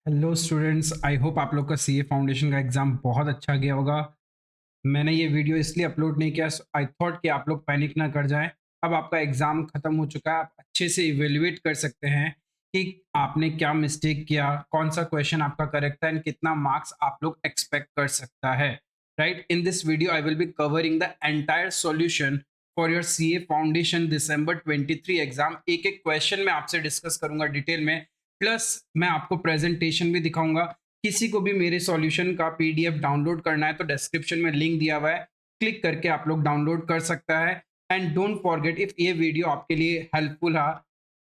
Hello students, आई hope आप लोग का सीए फाउंडेशन का एग्ज़ाम बहुत अच्छा गया होगा। मैंने ये वीडियो इसलिए अपलोड नहीं किया, आई थॉट कि आप लोग पैनिक ना कर जाएं। अब आपका एग्ज़ाम ख़त्म हो चुका है, आप अच्छे से इवेल्युएट कर सकते हैं कि आपने क्या मिस्टेक किया, कौन सा क्वेश्चन आपका करेक्ट था एंड कितना मार्क्स आप लोग एक्सपेक्ट कर सकता है। Right, in this video I will be covering the entire solution for your CA foundation December 23 exam. एक एक क्वेश्चन मैं आपसे डिस्कस करूंगा डिटेल में, प्लस मैं आपको प्रेजेंटेशन भी दिखाऊंगा। किसी को भी मेरे सॉल्यूशन का पीडीएफ डाउनलोड करना है तो डिस्क्रिप्शन में लिंक दिया हुआ है, क्लिक करके आप लोग डाउनलोड कर सकता है। एंड डोंट फॉरगेट, इफ ये वीडियो आपके लिए हेल्पफुल है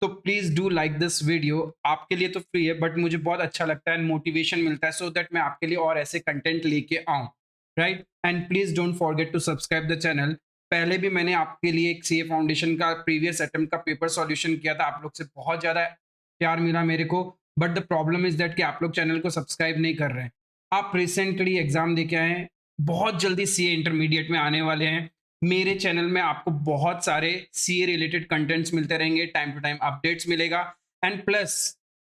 तो please do like this video. आपके लिए तो फ्री है, बट मुझे बहुत अच्छा लगता है एंड मोटिवेशन मिलता है, सो दैट मैं आपके लिए और ऐसे कंटेंट लेके आऊँ। Right, and please don't forget to subscribe the channel. पहले भी मैंने आपके लिए एक सीए फाउंडेशन का प्रीवियस अटेम्प्ट का पेपर सॉल्यूशन किया था, आप लोग से बहुत ज़्यादा प्यार मिला मेरे को। But the problem is that कि आप लोग चैनल को सब्सक्राइब नहीं कर रहे हैं। आप रिसेंटली एग्जाम देके आए हैं, बहुत जल्दी सीए इंटरमीडिएट में आने वाले हैं। मेरे चैनल में आपको बहुत सारे सीए रिलेटेड कंटेंट्स मिलते रहेंगे, टाइम टू टाइम अपडेट्स मिलेगा। एंड प्लस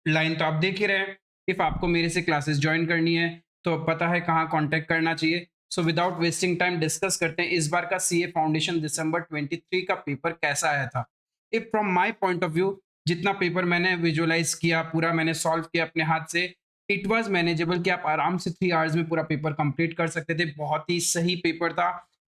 लाइन तो आप देख ही रहे हैं, इफ आपको मेरे से क्लासेस ज्वाइन करनी है तो पता है कहाँ कांटेक्ट करना चाहिए। So without wasting time discuss करते हैं इस बार का सीए फाउंडेशन दिसंबर 23 का पेपर कैसा आया था। If from my point of view, जितना पेपर मैंने विजुअलाइज किया, पूरा मैंने सॉल्व किया अपने हाथ से, इट वाज मैनेजेबल कि आप आराम से 3 आवर्स में पूरा पेपर कंप्लीट कर सकते थे। बहुत ही सही पेपर था।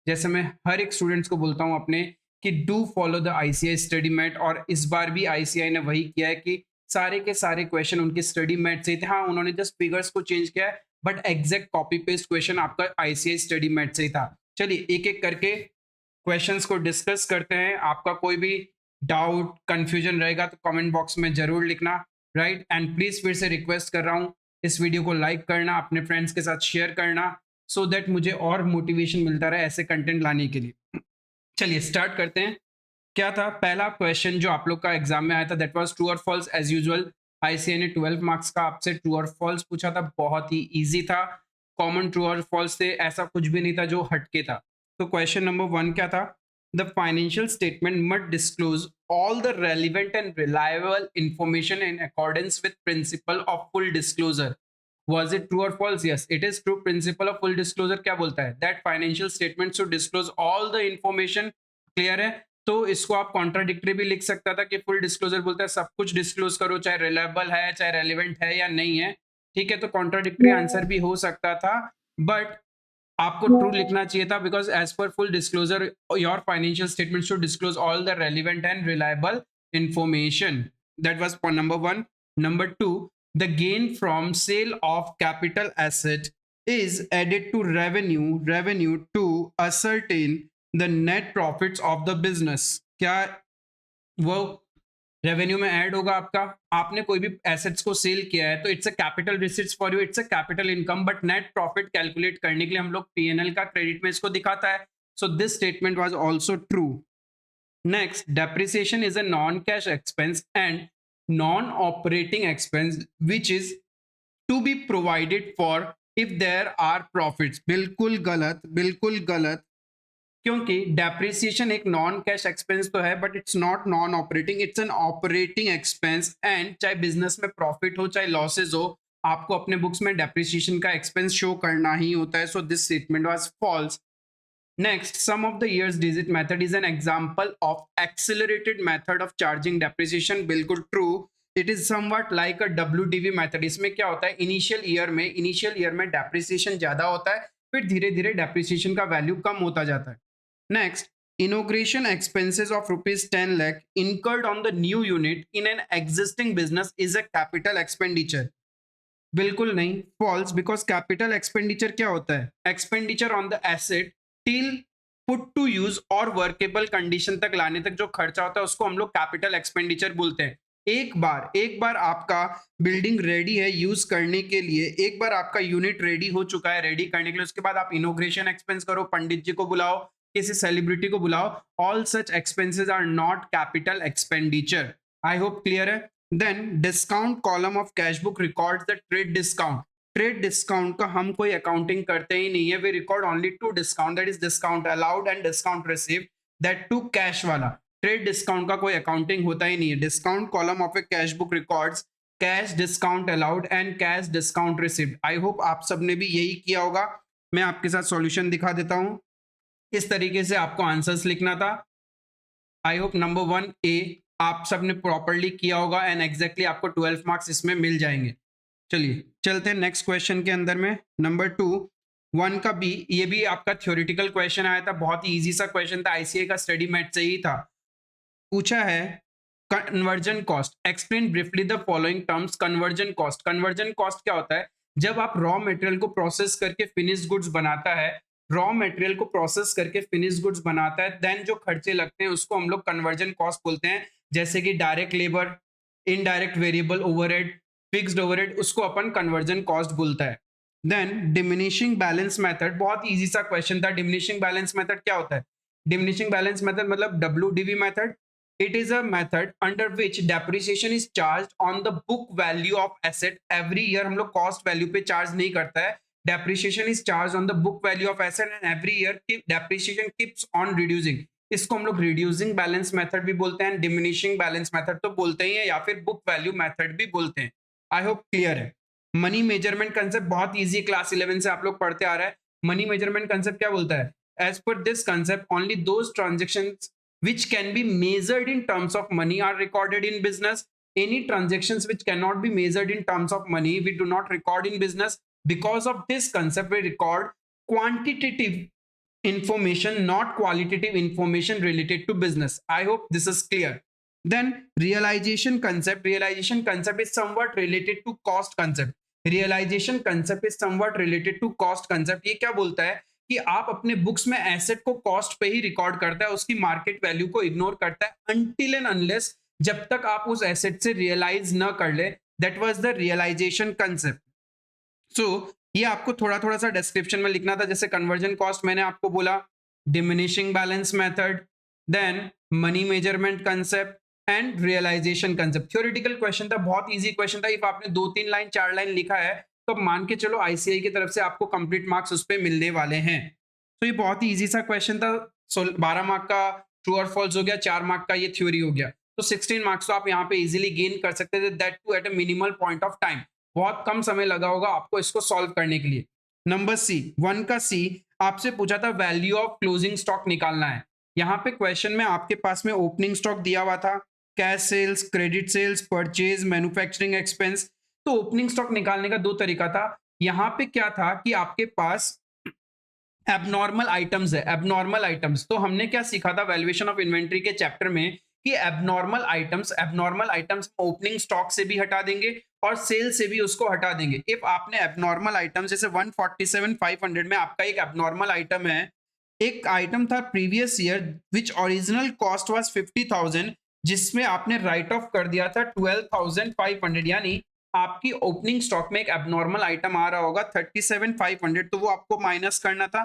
जैसे मैं हर एक स्टूडेंट्स को बोलता हूँ अपने कि do follow the ICAI study mat, और इस बार भी आईसीआई ने वही किया है कि सारे के सारे क्वेश्चन उनके स्टडी मैट से ही थे। हाँ, उन्होंने जस्ट फिगर्स को चेंज किया है, but exact copy paste question आपका आईसीआई स्टडी मैट से ही था। चलिए एक एक करके क्वेश्चंस को डिस्कस करते हैं। आपका कोई भी डाउट कंफ्यूजन रहेगा तो कमेंट बॉक्स में जरूर लिखना। राइट, एंड प्लीज फिर से रिक्वेस्ट कर रहा हूँ, इस वीडियो को लाइक करना, अपने फ्रेंड्स के साथ शेयर करना, सो दैट मुझे और मोटिवेशन मिलता रहे ऐसे कंटेंट लाने के लिए। चलिए स्टार्ट करते हैं। क्या था पहला क्वेश्चन जो आप लोग का एग्जाम में आया था, दैट वाज ट्रू और फॉल्स एज यूजुअल। आईसीआई ने 12 मार्क्स का आपसे ट्रू और फॉल्स पूछा था, बहुत ही इजी था। कॉमन ट्रू और फॉल्स थे, ऐसा कुछ भी नहीं था जो हटके था। तो क्वेश्चन नंबर 1 क्या था? The financial statement must disclose all the relevant and reliable information in accordance with principle of full disclosure. Was it true or false? Yes, it is true. Principle of full disclosure क्या बोलता है? That financial statement should disclose all the information. Clear है? तो इसको आप contradictory भी लिख सकता था कि फुल डिस्क्लोजर बोलता है सब कुछ डिस्क्लोज करो, चाहे रिलायबल है, चाहे रेलिवेंट है या नहीं है। ठीक है, तो कॉन्ट्राडिक्टरी आंसर भी हो सकता था, बट आपको ट्रू लिखना चाहिए था, because as per full disclosure your financial statement should disclose all the relevant and reliable information. That was point number 1। Number 2, the gain from sale of capital asset is added to revenue to ascertain the net profits of the business। क्या वो revenue में add होगा आपका? आपने कोई भी assets को cell किया है तो it's a capital receipts for you, it's a capital income, but net profit calculate करने के लिए हम लोग पीएनएल का क्रेडिट में इसको दिखाता है। So this statement was also true. Next, depreciation is a non-cash expense and non-operating expense which is to be provided for if there are profits। बिल्कुल गलत, बिल्कुल गलत। क्योंकि डेप्रिसिएशन एक नॉन कैश एक्सपेंस तो है, but it's not non operating, it's an operating expense. And चाहे business में प्रॉफिट हो चाहे लॉसेज हो, आपको अपने बुक्स में डेप्रिसिएशन का एक्सपेंस शो करना ही होता है। So this statement was false. Next, sum of the years digit method is an example of accelerated method of charging depreciation। बिल्कुल true। It is somewhat like a WDV method। इसमें क्या होता है, initial year में depreciation ज्यादा होता है, फिर धीरे धीरे डेप्रिसिएशन का वैल्यू कम होता जाता है। Next, inauguration expenses of rupees 10 lakh incurred on the new unit in an existing business is a capital expenditure। बिल्कुल नहीं, फॉल्स, बिकॉज कैपिटल एक्सपेंडिचर क्या होता है? Expenditure on the asset till put to use और workable condition तक लाने तक जो खर्चा होता है उसको हम लोग कैपिटल एक्सपेंडिचर बोलते हैं। एक बार आपका बिल्डिंग रेडी है यूज करने के लिए, एक बार आपका यूनिट रेडी हो चुका है रेडी करने के लिए, उसके बाद आप इनोग्रेशन एक्सपेंस करो, पंडित जी को बुलाओ, किसी सेलिब्रिटी को बुलाओ, all such expenses are not capital expenditure. I hope clear है। Then discount column of cash book records the trade discount. Trade discount का हम कोई अकाउंटिंग करते ही नहीं है, we record only two discount, that is discount allowed and discount received, that too cash वाला। Trade discount का कोई अकाउंटिंग होता ही नहीं है। Discount column of a cash book records cash discount allowed and cash discount received. I hope आप सबने भी यही किया होगा। मैं आपके साथ सॉल्यूशन दिखा देता हूं। इस तरीके से आपको आंसर्स लिखना था। आई होप नंबर 1 ए आप सबने प्रॉपर्ली किया होगा एंड एग्जैक्टली आपको 12 मार्क्स इसमें मिल जाएंगे। चलिए चलते हैं नेक्स्ट क्वेश्चन के अंदर में। नंबर 2 1 का बी, ये भी आपका थ्योरेटिकल क्वेश्चन आया था, बहुत ही इजी सा क्वेश्चन था, आईसीए का स्टडी मैट से ही था। पूछा है conversion cost, explain briefly the following terms. Conversion cost, conversion cost क्या होता है? जब आप रॉ मटेरियल को प्रोसेस करके फिनिश गुड्स बनाता है, रॉ मटेरियल को प्रोसेस करके फिनिश गुड्स बनाता है, देन जो खर्चे लगते हैं उसको हम लोग कन्वर्जन कॉस्ट बोलते हैं। जैसे कि direct labour, indirect variable overhead, fixed overhead, उसको अपन कन्वर्जन कॉस्ट बोलता है। देन डिमिनिशिंग बैलेंस मेथड, बहुत इजी सा क्वेश्चन था। डिमिनिशिंग बैलेंस मेथड क्या होता है? डिमिनिशिंग बैलेंस मेथड मतलब WDV method. It is a method under which depreciation is charged on the book value of asset every year। हम लोग cost value पे charge नहीं करता है, depreciation is charged on the book value of asset and every year depreciation keeps on reducing। इसको हम लोग reducing balance method भी बोलते हैं, diminishing balance method तो बोलते ही हैं, या फिर book value method भी बोलते हैं। आई होप क्लियर है। मनी मेजरमेंट कंसेप्ट बहुत इजी, क्लास 11 से आप लोग पढ़ते आ रहा है। मनी मेजरमेंट कंसेप्ट क्या बोलता है? As per this concept only those transactions which can be measured in terms of money are recorded in business। Any transactions which cannot be measured in terms of money we do not record in business। Because of this concept we record quantitative information, not qualitative information related to business। I hope this is clear। Then realization concept, realization concept is somewhat related to cost concept। realization concept is somewhat related to cost concept। ये क्या बोलता है कि आप अपने books में asset को cost पे ही रिकॉर्ड करता है, उसकी मार्केट वैल्यू को इग्नोर करता है अनटिल एंड अनलेस जब तक आप उस एसेट से रियलाइज न कर ले। That was the realisation concept. So ये आपको थोड़ा थोड़ा सा डिस्क्रिप्शन में लिखना था। जैसे कन्वर्जन कॉस्ट मैंने आपको बोला, diminishing balance method, then money measurement concept and realisation concept. Theoretical question था, बहुत इजी क्वेश्चन था। इफ आपने 2-3 लाइन 4 लाइन लिखा है तो मान के चलो आईसीआई की तरफ से आपको कंप्लीट मार्क्स उस पर मिलने वाले हैं। तो ये बहुत ही इजी सा क्वेश्चन था। 12 मार्क का ट्रू और फॉल्स हो गया, 4 मार्क का ये थ्योरी हो गया, तो 16 मार्क्स तो आप यहाँ पे इजीली गेन कर सकते थे, that too at a minimal point of time. बहुत कम समय लगा होगा आपको इसको सॉल्व करने के लिए। नंबर सी, 1 का सी आपसे पूछा था वैल्यू ऑफ क्लोजिंग स्टॉक निकालना है। यहाँ पे क्वेश्चन में आपके पास में ओपनिंग स्टॉक दिया हुआ था, cash sales, credit sales, purchase, manufacturing expense. तो ओपनिंग स्टॉक निकालने का 2 तरीका था। यहाँ पे क्या था कि आपके पास एबनॉर्मल आइटम्स है, एबनॉर्मल आइटम्स। तो हमने क्या सीखा था वैल्यूएशन ऑफ इन्वेंट्री के चैप्टर में कि एबनॉर्मल आइटम्स ओपनिंग स्टॉक से भी हटा देंगे और सेल से भी उसको हटा देंगे। इफ आपने एबनॉर्मल आइटम्स, जैसे 147,500 में आपका एक एबनॉर्मल आइटम है, एक आइटम था previous year which original cost was 50,000, जिसमें आपने राइट ऑफ कर दिया था 12,500, यानी आपकी ओपनिंग स्टॉक में एक एबनॉर्मल आइटम आ रहा होगा 37,500, तो वो आपको माइनस करना था।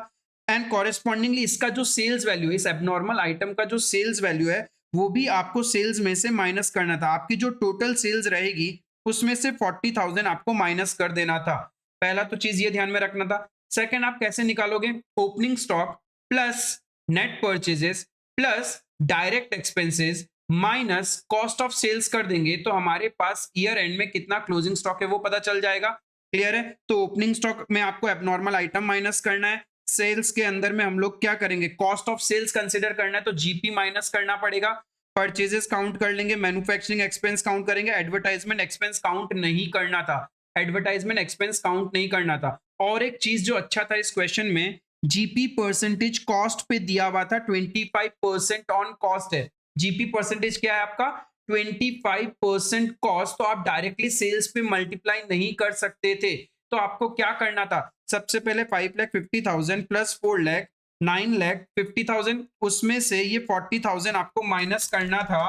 एंड कॉरेस्पॉन्डिंगली इसका जो सेल्स वैल्यू है, इस एबनॉर्मल आइटम का जो सेल्स वैल्यू है, वो भी आपको सेल्स में से माइनस करना था। आपकी जो टोटल सेल्स रहेगी उसमें से 40,000 आपको माइनस कर देना था। पहला तो चीज ये ध्यान में रखना था। सेकेंड, आप कैसे निकालोगे? Opening stock plus net purchases plus direct expenses minus cost of sales कर देंगे, तो हमारे पास ईयर एंड में कितना क्लोजिंग स्टॉक है वो पता चल जाएगा। क्लियर है? तो ओपनिंग स्टॉक में आपको एबनॉर्मल आइटम माइनस करना है, सेल्स के अंदर में हम लोग क्या करेंगे, कॉस्ट ऑफ सेल्स कंसीडर करना है, तो जीपी माइनस करना पड़ेगा। परचेजेस काउंट कर लेंगे, मैन्युफैक्चरिंग एक्सपेंस काउंट करेंगे, एडवर्टाइजमेंट एक्सपेंस काउंट नहीं करना था, एडवर्टाइजमेंट एक्सपेंस काउंट नहीं करना था। और एक चीज जो अच्छा था इस क्वेश्चन में, जीपी परसेंटेज कॉस्ट पे दिया हुआ था, 25% ऑन कॉस्ट है। जीपी परसेंटेज क्या है आपका? 25% कॉस्ट, तो आप डायरेक्टली सेल्स पे मल्टीप्लाई नहीं कर सकते थे। तो आपको क्या करना था? सबसे पहले 5,50,000 प्लस 4 लाख 9,50,000, उसमें से ये 40,000 आपको माइनस करना था,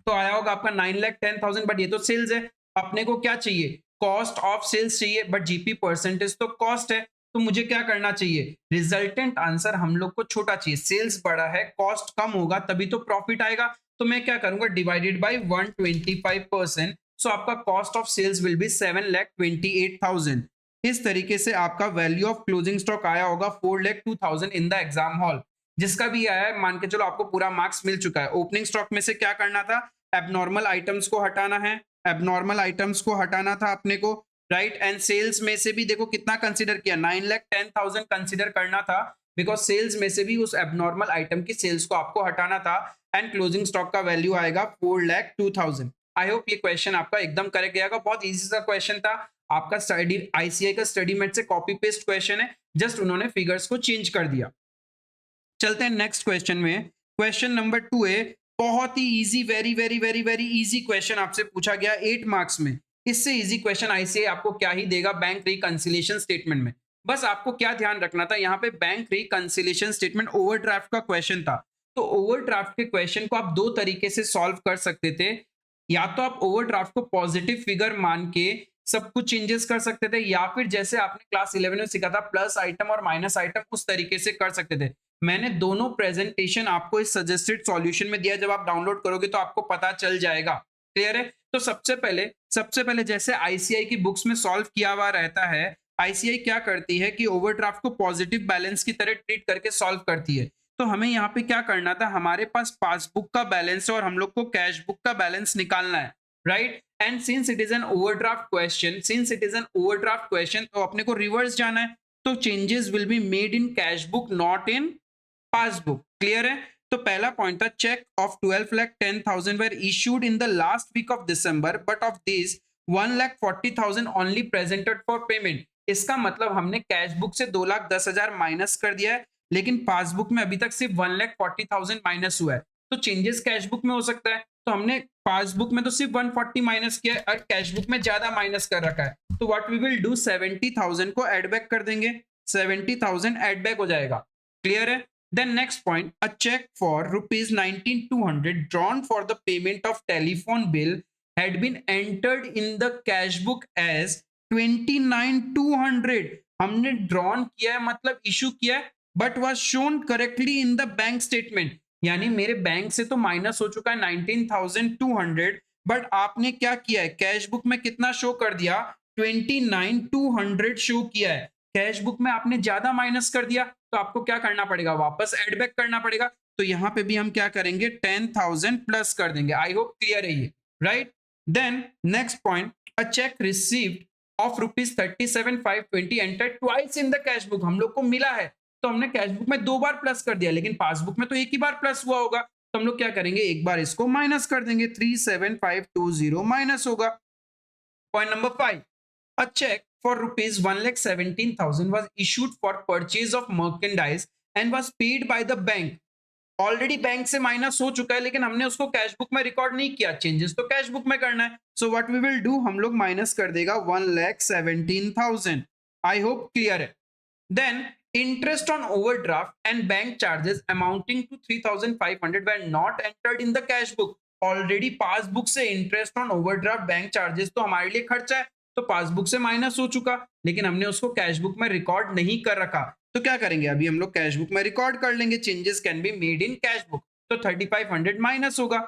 तो आया होगा आपका 9,10,000। बट ये तो सेल्स है, अपने को क्या चाहिए? कॉस्ट ऑफ सेल्स चाहिए, बट जीपी परसेंटेज तो कॉस्ट है, तो मुझे क्या करना चाहिए? रिजल्टेंट आंसर हम लोग को छोटा चाहिए। सेल्स बड़ा है, कॉस्ट कम होगा, तभी तो प्रॉफिट आएगा। तो मैं क्या करूंगा? डिवाइडेड बाय 125%, सो आपका cost of sales will be 7,28,000। इस तरीके से आपका वैल्यू ऑफ क्लोजिंग स्टॉक आया होगा 4,02,000 इन द एग्जाम हॉल। जिसका भी आया है मान के चलो आपको पूरा मार्क्स मिल चुका है। ओपनिंग स्टॉक में से क्या करना था? एबनॉर्मल आइटम्स को हटाना है, एबनॉर्मल आइटम्स को हटाना था अपने को, राइट। एंड सेल्स में से भी देखो कितना कंसीडर किया, 9,10,000 कंसीडर करना था, बिकॉज सेल्स में से भी उस एबनॉर्मल आइटम की सेल्स को आपको हटाना था। एंड क्लोजिंग स्टॉक का वैल्यू आएगा 4,02,000। आई होप ये क्वेश्चन आपका एकदम करेक्ट गया। बहुत इजी सा क्वेश्चन था, आपका स्टडी आईसीआई का स्टडी मेट से कॉपी पेस्ट क्वेश्चन है, जस्ट उन्होंने फिगर्स को चेंज कर दिया। चलते हैं नेक्स्ट क्वेश्चन में। क्वेश्चन नंबर 2 है, बहुत ही easy, very very very very easy question आपसे पूछा गया 8 मार्क्स में। इससे इजी क्वेश्चन आईसीआई आपको क्या ही देगा बैंक रिकंसिलिएशन स्टेटमेंट में। बस आपको क्या ध्यान रखना था, यहाँ पे बैंक रिकंसिलिएशन स्टेटमेंट ओवरड्राफ्ट का क्वेश्चन था। तो ओवरड्राफ्ट के क्वेश्चन को आप दो तरीके से सॉल्व कर सकते थे। या तो आप ओवरड्राफ्ट को पॉजिटिव फिगर मान के सब कुछ चेंजेस कर सकते थे, या फिर जैसे आपने क्लास 11 में सीखा था प्लस आइटम और माइनस आइटम, उस तरीके से कर सकते थे। मैंने दोनों प्रेजेंटेशन आपको इस सजेस्टेड सॉल्यूशन में दिया, जब आप डाउनलोड करोगे तो आपको पता चल जाएगा। क्लियर है? तो सबसे पहले जैसे आईसीआई की बुक्स में सॉल्व किया हुआ रहता है, आईसीआई क्या करती है कि ओवरड्राफ्ट को पॉजिटिव बैलेंस की तरह ट्रीट करके सॉल्व करती है। तो हमें यहाँ पे क्या करना था, हमारे पास पासबुक का बैलेंस है और हम लोग को कैश बुक का बैलेंस निकालना है, right. And since it is an overdraft question, तो अपने को रिवर्स जाना है। तो changes will be made in cash book, not in passbook. Clear है? तो पहला पॉइंट था, check of 12,10,000 were issued in the last week of December, but of these 1,40,000 only presented for payment। इसका मतलब हमने कैश बुक से 2,10,000 minus कर दिया है, लेकिन पासबुक में अभी तक सिर्फ 1,40,000 माइनस हुआ है। तो चेंजेस कैश बुक में हो सकता है, तो हमने पासबुक में तो सिर्फ 140 माइनस किया है और कैश बुक में ज्यादा माइनस कर रखा है। तो व्हाट वी विल डू, 70,000 को एड बैक कर देंगे, 70,000 एड बैक हो जाएगा। क्लियर है? Then next point, a check for rupees 19,200 drawn for the payment of telephone bill had been entered in the cash book as 29,200। हमने drawn किया है मतलब इशू किया है, but was shown correctly in the bank statement। यानी मेरे bank से तो माइनस हो चुका है 19,200, बट आपने क्या किया है, कैश बुक में कितना शो कर दिया, 29,200 शो किया है। कैश बुक में आपने ज्यादा माइनस कर दिया, तो आपको क्या करना पड़ेगा, वापस एड बैक करना पड़ेगा। तो यहां पे भी हम क्या करेंगे, 10,000 प्लस कर देंगे। आई होप क्लियर है ये, right. Then next point, a cheque received of ₹37,520 enter twice in the cash book. हम लोग को मिला है, तो हमने कैश बुक में 2 बार प्लस कर दिया, लेकिन पासबुक में तो एक ही बार प्लस हुआ होगा। तो हम लोग क्या करेंगे, एक बार इसको माइनस कर देंगे, 37,520 माइनस होगा। Point number 5, a check for rupees 1,17,000 was issued for purchase of merchandise and was paid by the bank। Already bank से माइनस हो चुका है, लेकिन हमने उसको कैश बुक में रिकॉर्ड नहीं किया, चेंजेस तो कैश बुक में करना है। So what we will do, हम लोग माइनस कर देगा 1,17,000। आई होप क्लियर है। Then interest on overdraft and bank charges amounting to 3,500 were not entered in the cash book। Already passbook से interest on overdraft bank charges तो हमारे लिए खर्चा है, तो पासबुक से माइनस हो चुका, लेकिन हमने उसको कैश बुक में रिकॉर्ड नहीं कर रखा। तो क्या करेंगे, अभी हम लोग कैश बुक में रिकॉर्ड कर लेंगे, changes can be made in cash book. तो 3,500 माइनस होगा।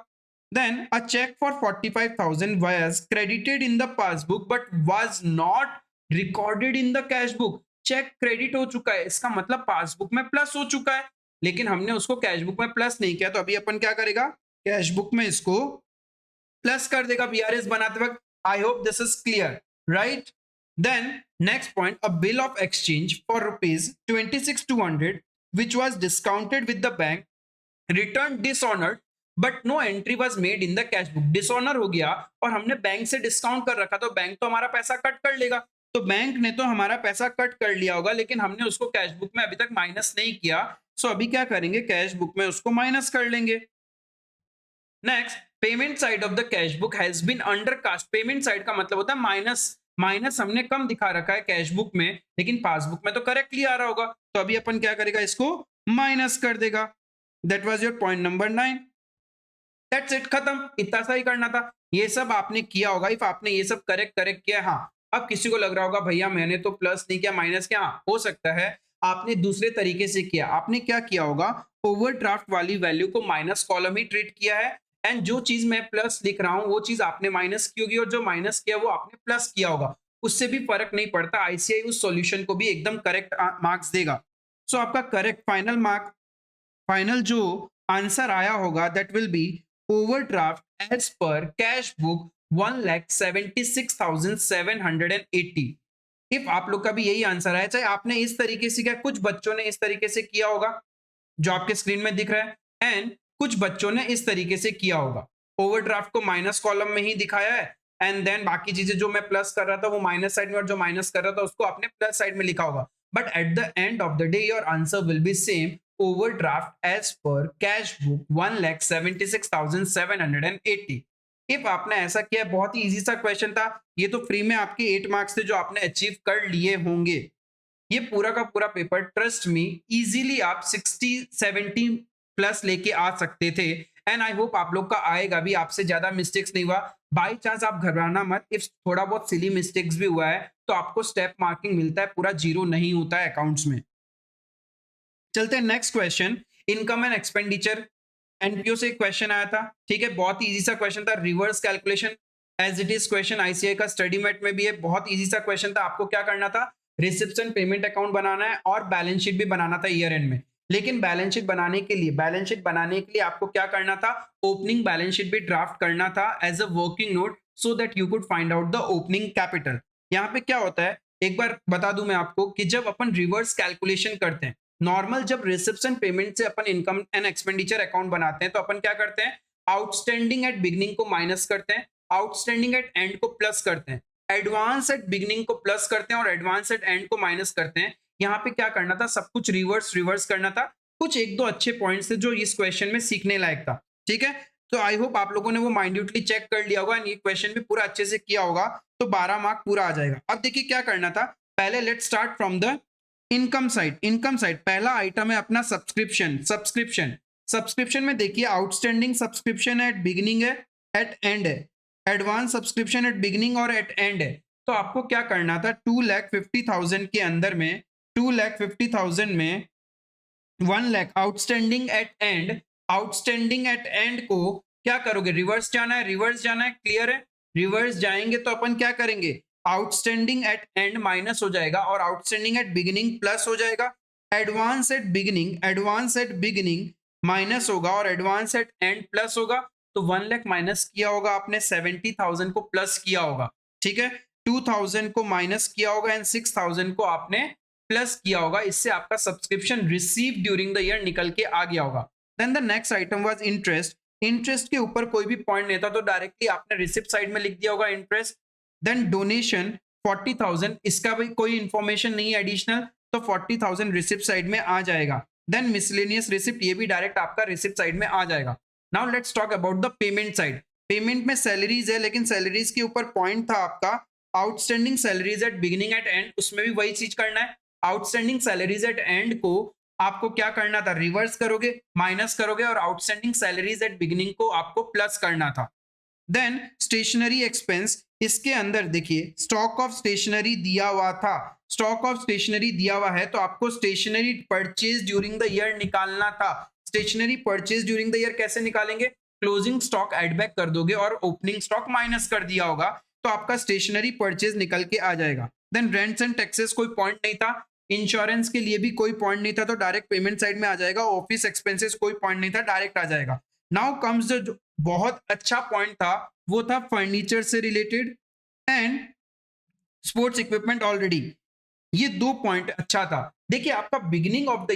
Then a cheque for 45,000 was credited in the passbook but was not recorded in the cash book. Cheque credit हो चुका है, इसका मतलब पासबुक में प्लस हो चुका है, लेकिन हमने उसको कैश बुक में प्लस नहीं किया। तो अभी अपन क्या करेगा, कैश बुक में इसको प्लस कर देगा बीआरएस बनाते वक्त। I hope this is clear, right. Then next point, a bill of exchange for ₹26,200 which was discounted with the bank returned dishonored but no entry was made in the cash book। Dishonour हो गया और हमने bank से discount कर रखा, तो bank तो हमारा पैसा कट कर लेगा। तो बैंक ने तो हमारा पैसा कट कर लिया होगा, लेकिन हमने उसको कैश बुक में अभी तक माइनस नहीं किया। सो अभी क्या करेंगे, कैश बुक में उसको माइनस कर लेंगे। Next, payment side of the cash book has been undercast. Payment side का मतलब होता है माइनस, माइनस हमने कम दिखा रखा है कैश बुक में, लेकिन पासबुक में तो करेक्टली आ रहा होगा। तो अभी अपन क्या करेगा, इसको माइनस कर देगा। That was your point number 9। That's it, खत्म, इतना सा ही करना था। ये सब आपने किया होगा, इफ आपने ये सब करेक्ट किया। हाँ, अब किसी को लग रहा होगा भैया मैंने तो प्लस नहीं किया माइनस किया। हाँ, हो सकता है आपने दूसरे तरीके से किया। आपने क्या किया होगा, ओवरड्राफ्ट वाली वैल्यू को माइनस कॉलम ही ट्रीट किया है, एंड जो चीज मैं प्लस लिख रहा हूं वो चीज आपने माइनस की होगी, और जो माइनस किया वो आपने प्लस किया होगा। उससे भी फर्क नहीं पड़ता, आईसीआई उस सॉल्यूशन को भी एकदम करेक्ट मार्क्स देगा। सो आपका करेक्ट फाइनल मार्क, फाइनल जो आंसर आया होगा that will be overdraft as per cash book 1,76,780। If आप लोग का भी यही आंसर है, चाहे आपने इस तरीके से किया, कुछ बच्चों ने इस तरीके से किया होगा जो आपके स्क्रीन में दिख रहा है, एंड कुछ बच्चों ने इस तरीके से किया होगा। ओवरड्राफ्ट को माइनस कॉलम में ही दिखाया है, एंड देन बाकी चीजें जो मैं प्लस कर रहा था वो माइनस साइड में, और जो माइनस कर रहा था उसको आपने प्लस साइड में लिखा होगा। But at the end of the day your answer will be same, overdraft as per cash book 1,76,780। If आपने ऐसा किया, बहुत ही इजी सा क्वेश्चन था ये, तो फ्री में आपके 8 मार्क्स थे जो आपने अचीव कर लिए होंगे। ये पूरा का पूरा पेपर ट्रस्ट मी इजीली आप 60-70 प्लस लेके आ सकते थे, एंड आई होप आप लोग का आएगा भी, आपसे ज्यादा मिस्टेक्स नहीं हुआ। बाई चांस आप घबराना मत, इफ थोड़ा बहुत सिली मिस्टेक्स भी हुआ है तो आपको स्टेप मार्किंग मिलता है, पूरा जीरो नहीं होता है अकाउंट्स में। चलते हैं next question, income and expenditure. NPO से एक क्वेश्चन आया था, ठीक है, बहुत ही इजी सा क्वेश्चन था, reverse calculation as it is question ICAI का स्टडी मेट में भी है, बहुत इजी सा क्वेश्चन था। आपको क्या करना था, रिसिप्शन पेमेंट अकाउंट बनाना है और बैलेंस शीट भी बनाना था ईयर एंड में। लेकिन बैलेंस शीट बनाने के लिए आपको क्या करना था, ओपनिंग बैलेंस शीट भी ड्राफ्ट करना था as a working note, so that you could find out the opening capital. यहाँ पे क्या होता है, एक बार बता दूं मैं आपको कि जब अपन रिवर्स कैलकुलेशन करते हैं, नॉर्मल जब रिसेप्शन पेमेंट से अपन इनकम एंड एक्सपेंडिचर अकाउंट बनाते हैं तो अपन क्या करते हैं, आउटस्टैंडिंग एट बिगनिंग को माइनस करते हैं, आउटस्टैंडिंग एट एंड को प्लस करते हैं, एडवांस एट बिगनिंग को प्लस करते हैं और एडवांस एट एंड को माइनस करते हैं। यहाँ पे क्या करना था, सब कुछ रिवर्स रिवर्स करना था। कुछ एक दो अच्छे पॉइंट्स थे जो इस क्वेश्चन में सीखने लायक था, ठीक है। तो आई होप आप लोगों ने वो माइन्यूटली चेक कर लिया होगा, ये क्वेश्चन भी पूरा अच्छे से किया होगा, तो 12 मार्क पूरा आ जाएगा। अब देखिए क्या करना था, पहले let start from the income side. Income side पहला आइटम है अपना सब्सक्रिप्शन। सब्सक्रिप्शन में देखिए, आउटस्टैंडिंग सब्सक्रिप्शन एट बिगिनिंग है, एट एंड है, एडवांस सब्सक्रिप्शन एट बिगिनिंग और एट एंड है। तो आपको क्या करना था, 2,50,000 के अंदर में, 2,50,000 में 1 lakh outstanding at and, outstanding at and को क्या करोगे, रिवर्स जाना है, रिवर्स जाना है, क्लियर है। रिवर्स जाएंगे तो अपन क्या करेंगे, आउटस्टैंडिंग एट एंड माइनस हो जाएगा और आउटस्टैंडिंग एट बिगिनिंग प्लस हो जाएगा। एडवांस एट बिगिनिंग माइनस होगा और एडवांस एट एंड प्लस होगा। तो 1 लाख माइनस किया होगा आपने, 70,000 को प्लस किया होगा, ठीक है। 2,000 को माइनस किया होगा एंड 6,000 को आपने प्लस किया होगा। इससे आपका subscription receive during the year निकल के आ गया होगा। Then the next item was interest. Interest के ऊपर कोई भी पॉइंट नहीं था तो डायरेक्टली आपने रिसिप्ट साइड में लिख दिया होगा इंटरेस्ट। देन डोनेशन 40,000, इसका भी कोई इंफॉर्मेशन नहीं है एडिशनल, तो 40,000 रिसिप्ट साइड में आ जाएगा। देन मिसलेनियस रिसिप्ट, ये भी डायरेक्ट आपका रिसिप्ट साइड में आ जाएगा। Now let's talk about the payment side. Payment में सैलरीज है, लेकिन सैलरीज के ऊपर पॉइंट था आपका outstanding salaries at beginning eight and, उसमें भी वही चीज करना है। आउटस्टैंडिंग सैलरीज एट एंड को आपको क्या करना था, रिवर्स करोगे, माइनस करोगे, और आउटस्टैंडिंग सैलरीज एट बिगिनिंग को आपको प्लस करना था। देन स्टेशनरी एक्सपेंस, इसके अंदर देखिए स्टॉक ऑफ स्टेशनरी दिया हुआ था, स्टॉक ऑफ स्टेशनरी दिया हुआ है तो आपको stationery purchase during the year निकालना था। Stationery purchase during the year कैसे निकालेंगे, क्लोजिंग स्टॉक एड बैक कर दोगे और ओपनिंग स्टॉक माइनस कर दिया होगा, तो आपका स्टेशनरी परचेज निकल के आ जाएगा। देन रेंट्स एंड टैक्सेस कोई पॉइंट नहीं था, इंश्योरेंस के लिए भी कोई पॉइंट नहीं था, तो डायरेक्ट पेमेंट साइड में आ जाएगा। ऑफिस एक्सपेंसेस कोई पॉइंट नहीं था, डायरेक्ट आ जाएगा। नाउ कम्स द बहुत अच्छा पॉइंट था, वो था फर्नीचर से related and sports equipment already. ये दो पॉइंट अच्छा था। देखिए आपका beginning of the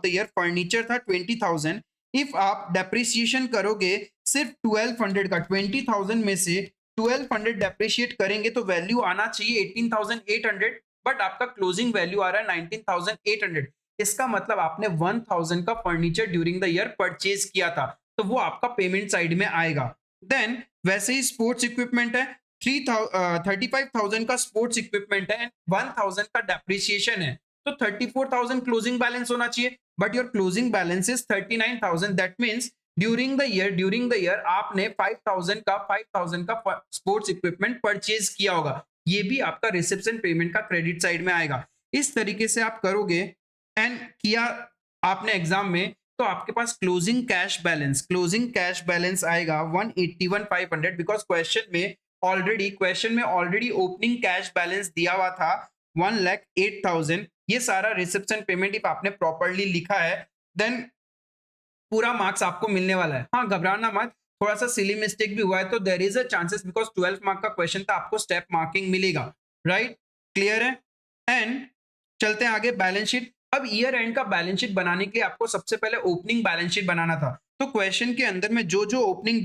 year furniture था 20,000। इफ आप डेप्रिसिएशन करोगे सिर्फ 1200 का, 20,000 में से 1200 डेप्रिशिएट करेंगे तो वैल्यू आना चाहिए 18,800, बट आपका क्लोजिंग वैल्यू आ रहा है 19,800। इसका मतलब आपने 1,000 का furniture during the year purchase किया था, तो वो आपका पेमेंट साइड में आएगा। देन वैसे ही स्पोर्ट्स इक्विपमेंट है, 35,000 का स्पोर्ट्स इक्विपमेंट है, 1,000 का डेप्रिसिएशन है, तो 34,000 क्लोजिंग बैलेंस होना चाहिए, but your closing balance is 39,000। That means during the year आपने 5,000 का स्पोर्ट्स इक्विपमेंट परचेज किया होगा। ये भी आपका रिसेप्शन पेमेंट का क्रेडिट साइड में आएगा। इस तरीके से आप करोगे एंड किया आपने एग्जाम में, तो आपके पास क्लोजिंग कैश बैलेंस आएगा 181,500, बिकॉज क्वेश्चन में ऑलरेडी ओपनिंग कैश बैलेंस दिया हुआ था 1,08,000। ये सारा रिसेप्शन पेमेंट इफ आपने प्रॉपरली लिखा है, देन पूरा मार्क्स आपको मिलने वाला है। हाँ, घबराना मत, थोड़ा सा सिली मिस्टेक भी हुआ है तो there is a chances, because 12 mark का क्वेश्चन था, आपको स्टेप मार्किंग मिलेगा, राइट? क्लियर है? एंड चलते हैं आगे, बैलेंस शीट। अब ईयर एंड का बैलेंस शीट बनाने के लिए आपको सबसे पहले ओपनिंग बैलेंस शीट बनाना था। तो क्वेश्चन के अंदर में जो जो ओपनिंग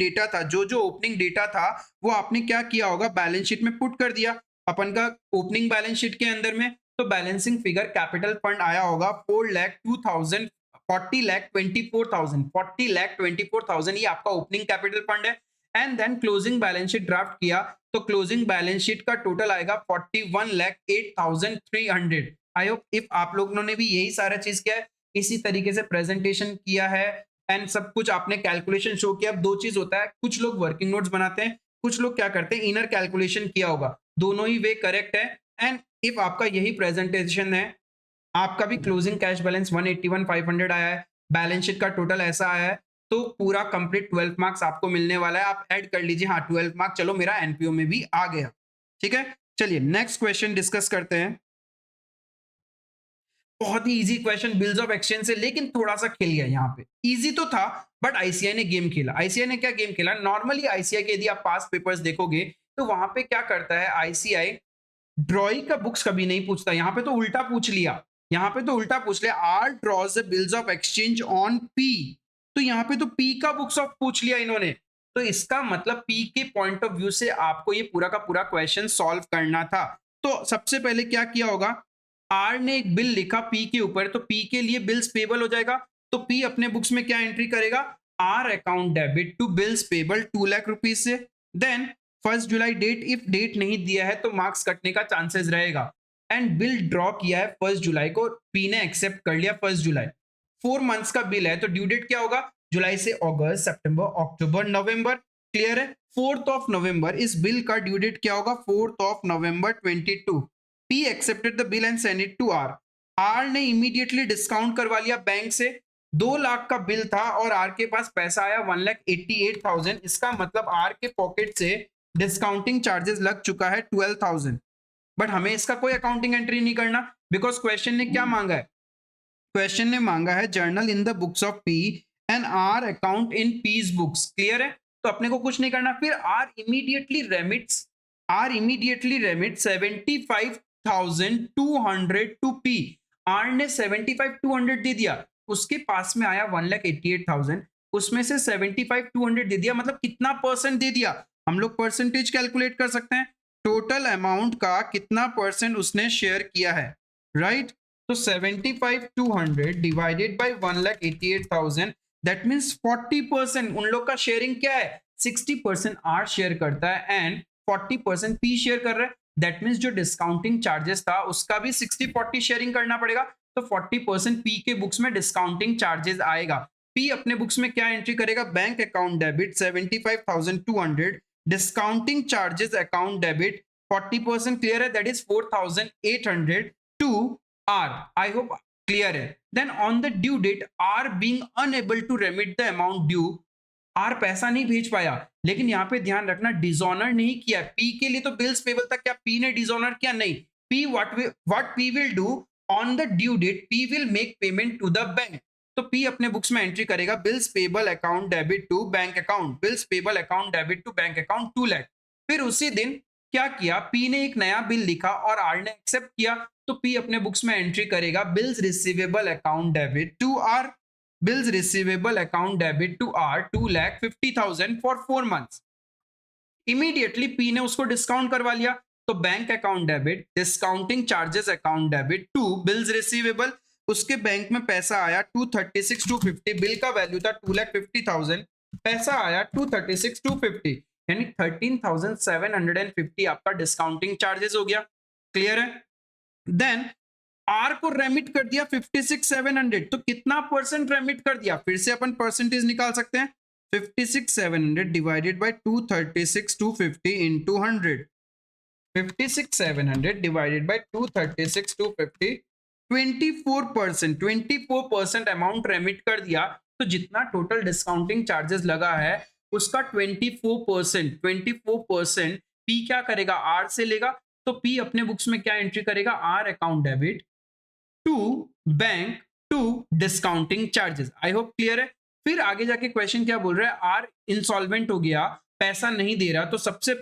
डेटा था, वो आपने क्या किया होगा, बैलेंस शीट में पुट कर दिया अपन का ओपनिंग बैलेंस शीट के अंदर में। तो बैलेंसिंग फिगर कैपिटल फंड आया होगा 4,02,000, 40,24,000, 40,24,000, ये आपका ओपनिंग कैपिटल फंड है। And then closing balance sheet draft किया तो क्लोजिंग बैलेंस शीट का टोटल आएगा 41,08,300। आई होप इफ आप लोगों ने भी यही सारा चीज किया है, इसी तरीके से प्रेजेंटेशन किया है एंड सब कुछ आपने कैलकुलेशन शो किया। अब दो चीज होता है, कुछ लोग वर्किंग नोट्स बनाते हैं, कुछ लोग क्या करते हैं, इनर कैलकुलेशन किया होगा। दोनों ही वे करेक्ट है। एंड इफ आपका यही प्रेजेंटेशन है, आपका भी क्लोजिंग कैश बैलेंस 181,500 आया है, बैलेंस शीट का टोटल ऐसा आया है, तो पूरा कंप्लीट 12 मार्क्स आपको मिलने वाला है। आप ऐड कर लीजिए, हाँ 12 मार्क्स, चलो मेरा एनपीओ में भी आ गया। ठीक है, चलिए नेक्स्ट क्वेश्चन डिस्कस करते हैं। बहुत ही easy question bills of exchange से, लेकिन थोड़ा सा खेल गया यहाँ पे। इजी तो था बट आईसीआई ने गेम खेला। आईसीआई ने क्या गेम खेला, नॉर्मली आईसीआई के यदि आप पास पेपर्स देखोगे तो वहां पे क्या करता है आईसीआई, ड्रॉई का बुक्स कभी नहीं पूछता। यहाँ पे तो उल्टा पूछ लिया, यहाँ पे तो उल्टा पूछ लिया, R draws the bills of exchange on P. तो यहाँ पे तो पी का बुक्स ऑफ पूछ लिया इन्होंने। तो इसका मतलब पी के पॉइंट ऑफ व्यू से आपको ये पूरा का पूरा क्वेश्चन सॉल्व करना था। तो सबसे पहले क्या किया होगा, आर ने एक बिल लिखा पी के ऊपर, तो पी के लिए बिल्स पेबल हो जाएगा। तो पी अपने बुक्स में क्या एंट्री करेगा, R account debit to bills payable 2 lakh rupees से। Then 1 July date, if date नहीं दिया है तो मार्क्स कटने का चांसेस रहेगा। एंड बिल ड्रॉ किया है 1 जुलाई को, पी ने एक्सेप्ट कर लिया 1 जुलाई। 4 मंथ्स का बिल है तो ड्यू डेट क्या होगा, जुलाई से अगस्त, सितंबर, अक्टूबर, नवंबर। क्लियर है? 4 नवंबर इस बिल का ड्यू डेट क्या होगा, 4 November 22। P accepted the bill and send it to R. R ने इमीडिएटली डिस्काउंट करवा लिया बैंक से। 2 लाख का बिल था और आर के पास पैसा आया 1,88,000। इसका मतलब आर के पॉकेट से डिस्काउंटिंग चार्जेस लग चुका है 12,000। बट हमें इसका कोई अकाउंटिंग एंट्री नहीं करना, बिकॉज क्वेश्चन ने क्या मांगा है, क्वेश्चन ने मांगा है journal in the books of P and R account in P's books. Clear है? तो अपने को कुछ नहीं करना। फिर R immediately remit 75,200 to P. R ने 75,200 दे दिया, उसके पास में आया 1,88,000, उसमें से 75,200 दे दिया, मतलब कितना परसेंट दे दिया, हम लोग परसेंटेज कैलकुलेट कर सकते हैं। टोटल अमाउंट का कितना परसेंट उसने शेयर किया है, राइट? तो 75,200 डिवाइडेड बाय 1,88,000, दैट मीन्स 40%। उन लोग का शेयरिंग क्या है, 60% आर शेयर करता है एंड 40% पी शेयर कर रहा है। दैट मीन्स जो डिस्काउंटिंग चार्जेस था उसका भी 60-40 शेयरिंग करना पड़ेगा। तो 40% पी के बुक्स में डिस्काउंटिंग चार्जेस आएगा। पी अपने बुक्स में क्या एंट्री करेगा, bank account debit 75,200, discounting charges account debit 40%। Clear है? That is 4,800 to R. I hope clear है। Then on the due date, R being unable to remit the amount due, R पैसा नहीं भेज पाया। लेकिन यहाँ पे ध्यान रखना, डिसऑनर नहीं किया। P के लिए तो बिल्स पेबल था, क्या P ने डिसऑनर किया? नहीं। P what P will do on the due date, P will make payment to the bank। तो P अपने बुक्स में एंट्री करेगा bills payable account debit to bank account, bills payable account debit to bank account 2 lakh. फिर उसी दिन क्या किया, P ने एक नया बिल लिखा और R ने एक्सेप्ट किया। तो P अपने बुक्स में एंट्री करेगा bills receivable account debit to R, bills receivable account debit to R 2,50,000 for 4 months. Immediately P ने उसको डिस्काउंट करवा लिया। तो bank account debit, discounting charges account debit to bills receivable, उसके बैंक में पैसा आया 236,250। बिल का वैल्यू था 2,50,000, पैसा आया 236,250, यानी 13,750 आपका डिस्काउंटिंग चार्जेस हो गया। क्लियर है? देन आर को रेमिट कर दिया 56,700। तो कितना परसेंट रेमिट कर दिया, फिर से अपन परसेंटेज निकाल सकते हैं। 56,700 divided by 236,250 into 100। 56,700 divided by 236,250, 24%, 24% amount remit कर दिया। तो जितना टोटल डिस्काउंटिंग चार्जेस लगा है उसका 24%, 24% पी क्या करेगा, आर से लेगा। तो पी अपने बुक्स में क्या एंट्री करेगा, R account debit to bank to discounting charges. I hope clear है। फिर आगे जाके क्वेश्चन क्या बोल रहा है, आर इंसॉल्वेंट हो गया, पैसा नहीं दे रहा, तो सबसे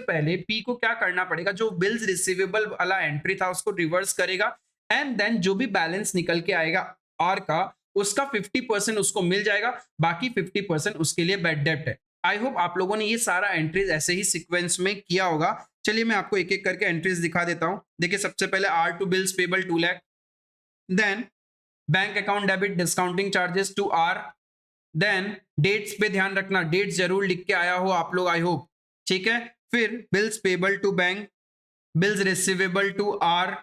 पहले पी को क्या करना पड़ेगा, जो बिल्स रिसीवेबल वाला एंट्री था उसको रिवर्स करेगा, एंड देन जो भी बैलेंस निकल के आएगा आर का, उसका 50% उसको मिल जाएगा, बाकी 50% उसके लिए बैड डेब्ट है। आई होप आप लोगों ने ये सारा एंट्रीज ऐसे ही सीक्वेंस में किया होगा। चलिए मैं आपको एक एक करके एंट्रीज दिखा देता हूं। देखिए सबसे पहले R to bills payable 2 lakh, then bank account debit discounting charges to R, then dates पे ध्यान रखना, डेट्स जरूर लिख के आया हो आप लोग, आई होप, ठीक है। फिर bills payable to bank, bills receivable to R,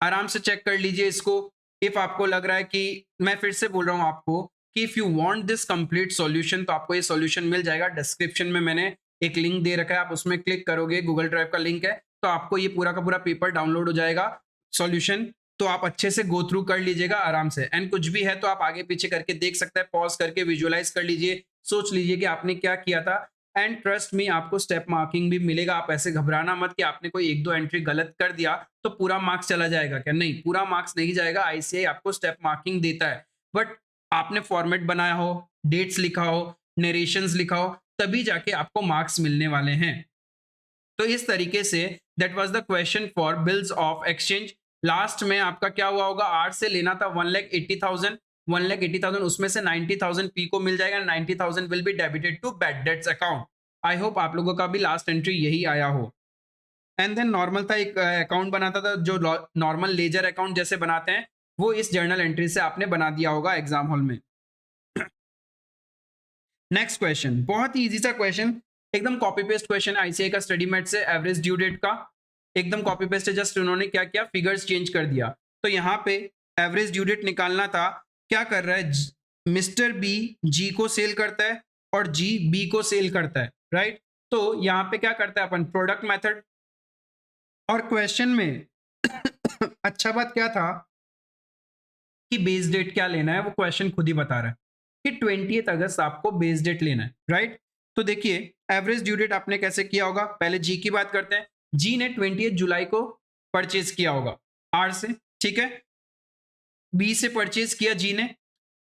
आराम से चेक कर लीजिए इसको। इफ आपको लग रहा है कि, मैं फिर से बोल रहा हूं आपको कि if you want this complete solution, तो आपको ये सॉल्यूशन मिल जाएगा। डिस्क्रिप्शन में मैंने एक लिंक दे रखा है, आप उसमें क्लिक करोगे, गूगल ड्राइव का लिंक है, तो आपको ये पूरा का पूरा पेपर डाउनलोड हो जाएगा, सॉल्यूशन। तो आप अच्छे से गो थ्रू कर लीजिएगा आराम से, एंड कुछ भी है तो आप आगे पीछे करके देख सकते हैं, पॉज करके विजुअलाइज कर लीजिए, सोच लीजिए कि आपने क्या किया था, एंड ट्रस्ट मी आपको स्टेप मार्किंग भी मिलेगा। आप ऐसे घबराना मत कि आपने कोई एक दो एंट्री गलत कर दिया तो पूरा मार्क्स चला जाएगा, क्या नहीं, पूरा मार्क्स नहीं जाएगा। आईसीआई आपको स्टेप मार्किंग देता है, बट आपने फॉर्मेट बनाया हो, डेट्स लिखा हो, नरेशंस लिखा हो, तभी जाके आपको मार्क्स मिलने वाले हैं। तो इस तरीके say that was the question for bills of exchange. Last में आपका क्या हुआ होगा, आर से लेना था 1,80,000, 1,80,000 उसमें से 90,000 पी को मिल जाएगा, 90,000 will be debited to bad debts account. I hope आप लोगों का भी लास्ट एंट्री यही आया हो। एंड देन नॉर्मल था, एक अकाउंट बनाता था जो नॉर्मल लेजर अकाउंट जैसे बनाते हैं, वो इस जर्नल एंट्री से आपने बना दिया होगा एग्जाम हॉल में। नेक्स्ट क्वेश्चन बहुत ही इजी सा क्वेश्चन, एकदम कॉपी पेस्ट क्वेश्चन आईसीआई का स्टडी मेट से, एवरेज ड्यू डेट का एकदम कॉपी पेस्ट है, जस्ट उन्होंने क्या किया, फिगर्स चेंज कर दिया। तो यहाँ पे एवरेज ड्यू डेट निकालना था, क्या कर रहा है, मिस्टर बी जी को सेल करता है और जी बी को सेल करता है, राइट। तो यहाँ पे क्या करता है अपन, प्रोडक्ट मेथड, और क्वेश्चन में अच्छा बात क्या था कि बेस डेट क्या लेना है, वो क्वेश्चन खुद ही बता रहा है कि 20 अगस्त आपको बेस डेट लेना है, राइट। तो देखिए एवरेज ड्यू डेट आपने कैसे किया होगा, पहले जी की बात करते हैं। जी ने 20 जुलाई को परचेज किया होगा आर से, ठीक है, बी से परचेज किया जी ने,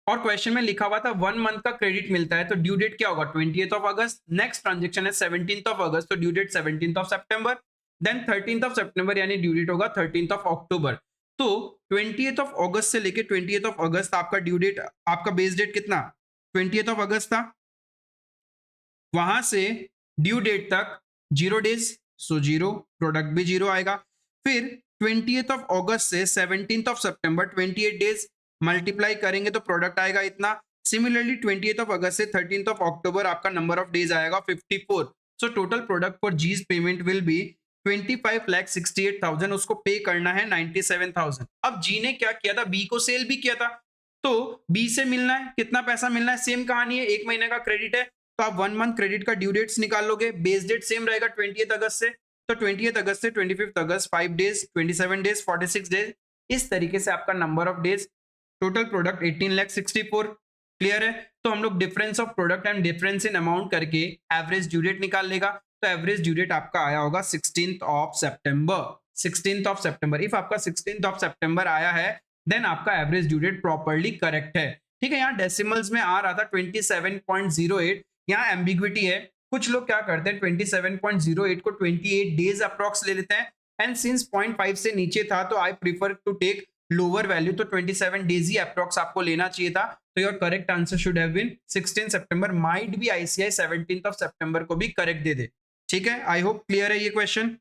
और क्वेश्चन में लिखा हुआ था 1 मंथ का क्रेडिट मिलता है, तो ड्यू डेट क्या होगा, 20th of August. Next transaction है 17th ऑफ अगस्त, तो ड्यू डेट 17th ऑफ सितंबर। देन 13th ऑफ सितंबर यानी ड्यू डेट होगा 13th ऑफ अक्टूबर। तो 20th ऑफ अगस्त से लेके 20th ऑफ अगस्त आपका ड्यू डेट, आपका बेस डेट कितना, 20th ऑफ अगस्त था, वहां से ड्यू डेट तक 0 डेज, सो 0, प्रोडक्ट भी 0 आएगा। फिर 20th ऑफ अगस्त से 17th of September 28 days, multiply करेंगे तो प्रोडक्ट आएगा इतना। सिमिलरली 20th ऑफ अगस्त से 13th ऑफ अक्टूबर आपका नंबर ऑफ डेज आएगा 54। So total product for G's payment will be 25,68,000, उसको पे करना है 97,000। अब जी ने क्या किया था, बी को सेल भी किया था, तो बी से मिलना है, कितना पैसा मिलना है, सेम कहानी है, 1 महीने का क्रेडिट है, तो आप 1 मंथ क्रेडिट का ड्यू डेट्स निकाल लोगे, बेस डेट सेम रहेगा 20th अगस्त से, तो 20th अगस्त से 25th अगस्त 5 डेज, 27 डेज, 46 डेज, इस तरीके से आपका number of days, total product 18,64। Clear है। तो हम लोग difference of product and difference in amount करके एवरेज ड्यू डेट निकाल लेगा। तो एवरेज ड्यू डेट आपका आया होगा 16th of September, 16th of September. If आपका 16th ऑफ सितंबर आया है, देन आपका average due date properly correct है, ठीक है। यहाँ डेसिमल्स में आ रहा था 27.08, यहाँ एम्बिग्विटी है, कुछ लोग क्या करते हैं 27.08 को 28 डेज अप्रॉक्स ले लेते हैं, एंड सिंस 0.5 से नीचे था तो I prefer to take lower value, तो 27 डेज ही अप्रॉक्स आपको लेना चाहिए था। तो your correct answer should have been 16 सितंबर, might be ICAI 17th of सितंबर को भी करेक्ट दे दे, ठीक है। आई होप क्लियर है ये क्वेश्चन।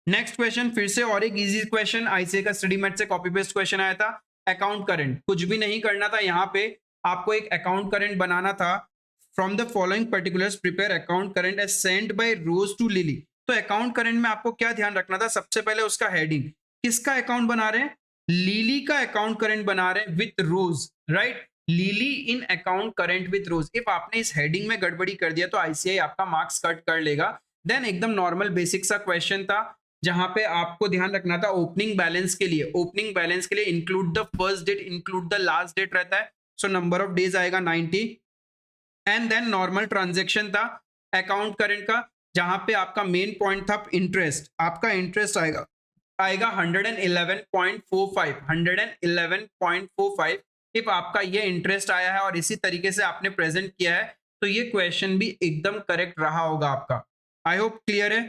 नेक्स्ट क्वेश्चन फिर से और एक इजी क्वेश्चन, आईसीआई का स्टडी मेट से कॉपी पेस्ट क्वेश्चन आया था। अकाउंट करंट, कुछ भी नहीं करना था, यहाँ पे आपको एक अकाउंट करंट बनाना था। From the following particulars prepare account current as sent by Rose to Lily. तो अकाउंट करंट में आपको क्या ध्यान रखना था, सबसे पहले उसका हेडिंग, किसका अकाउंट बना रहे हैं, लिली का अकाउंट करंट बना रहे हैं with Rose, right, Lily in account current with Rose. If आपने इस हेडिंग में गड़बड़ी कर दिया तो आईसीआई आपका मार्क्स कट कर लेगा। देन एकदम नॉर्मल बेसिक सा क्वेश्चन था, जहां पे आपको ध्यान रखना था ओपनिंग बैलेंस के लिए, ओपनिंग बैलेंस के लिए include the first date, include the last date रहता है, सो नंबर ऑफ डेज आएगा 90। एंड देन नॉर्मल ट्रांजेक्शन था अकाउंट करंट का, जहां पे आपका मेन पॉइंट था इंटरेस्ट, आपका इंटरेस्ट आएगा 111.45, 111.45, इफ आपका ये इंटरेस्ट आया है और इसी तरीके से आपने प्रेजेंट किया है तो ये क्वेश्चन भी एकदम करेक्ट रहा होगा आपका। आई होप क्लियर है।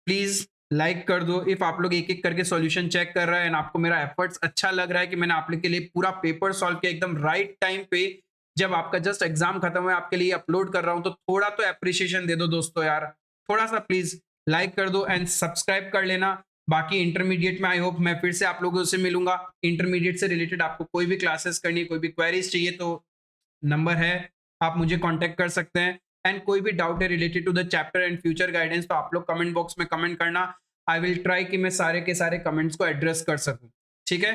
प्लीज लाइक कर दो इफ आप लोग एक एक करके सॉल्यूशन चेक कर रहे हैं एंड आपको मेरा एफर्ट्स अच्छा लग रहा है कि मैंने आप लोग के लिए पूरा पेपर सॉल्व किया एकदम राइट टाइम पे, जब आपका जस्ट एग्जाम खत्म हुआ आपके लिए अपलोड कर रहा हूं, तो थोड़ा तो अप्रिशिएशन दे दो दोस्तों यार, थोड़ा सा प्लीज लाइक कर दो एंड सब्सक्राइब कर लेना। बाकी इंटरमीडिएट में आई होप मैं फिर से आप लोगों से मिलूंगा। इंटरमीडिएट से रिलेटेड आपको कोई भी क्लासेस करनी है, कोई भी क्वेरीज चाहिए तो नंबर है, आप मुझे कांटेक्ट कर सकते हैं। एंड कोई भी डाउट है related to the chapter and future guidance तो आप लोग कमेंट बॉक्स में कमेंट करना। आई विल ट्राई कि मैं सारे के सारे कमेंट्स को एड्रेस कर सकूं। ठीक है।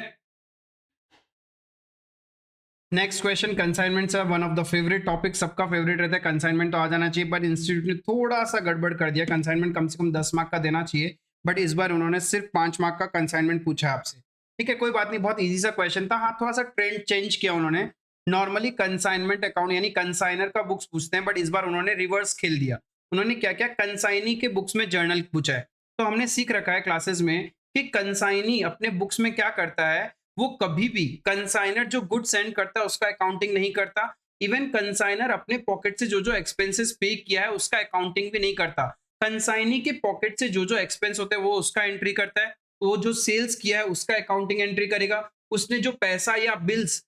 नेक्स्ट क्वेश्चन कंसाइनमेंट है, one of the favourite topic, सबका फेवरेट रहता है कंसाइनमेंट तो आ जाना चाहिए, बट इंस्टीट्यूट ने थोड़ा सा गड़बड़ कर दिया। कंसाइनमेंट कम से कम 10 मार्क का देना चाहिए, बट इस बार उन्होंने सिर्फ 5 मार्क का कंसाइनमेंट पूछा है आपसे। ठीक है, कोई बात नहीं, बहुत इजी सा क्वेश्चन था। हाँ, थोड़ा सा ट्रेंड चेंज किया उन्होंने। नॉर्मली कंसाइनमेंट अकाउंट यानी कंसाइनर का बुक्स पूछते हैं, बट इस बार उन्होंने रिवर्स खेल दिया। उन्होंने क्या क्या कंसाइनी के बुक्स में जर्नल पूछा है। तो हमने सीख रखा है क्लासेस में कि कंसाइनी अपने बुक्स में क्या करता है, वो कभी भी कंसाइनर जो गुड सेंड करता है उसका अकाउंटिंग नहीं करता। इवन कंसाइनर अपने पॉकेट से जो जो एक्सपेंसेस पे किया है उसका अकाउंटिंग भी नहीं करता। कंसाइनी के पॉकेट से जो जो एक्सपेंस होते हैं वो उसका एंट्री करता है, वो जो सेल्स किया है उसका अकाउंटिंग एंट्री करेगा, उसने जो पैसा या बिल्स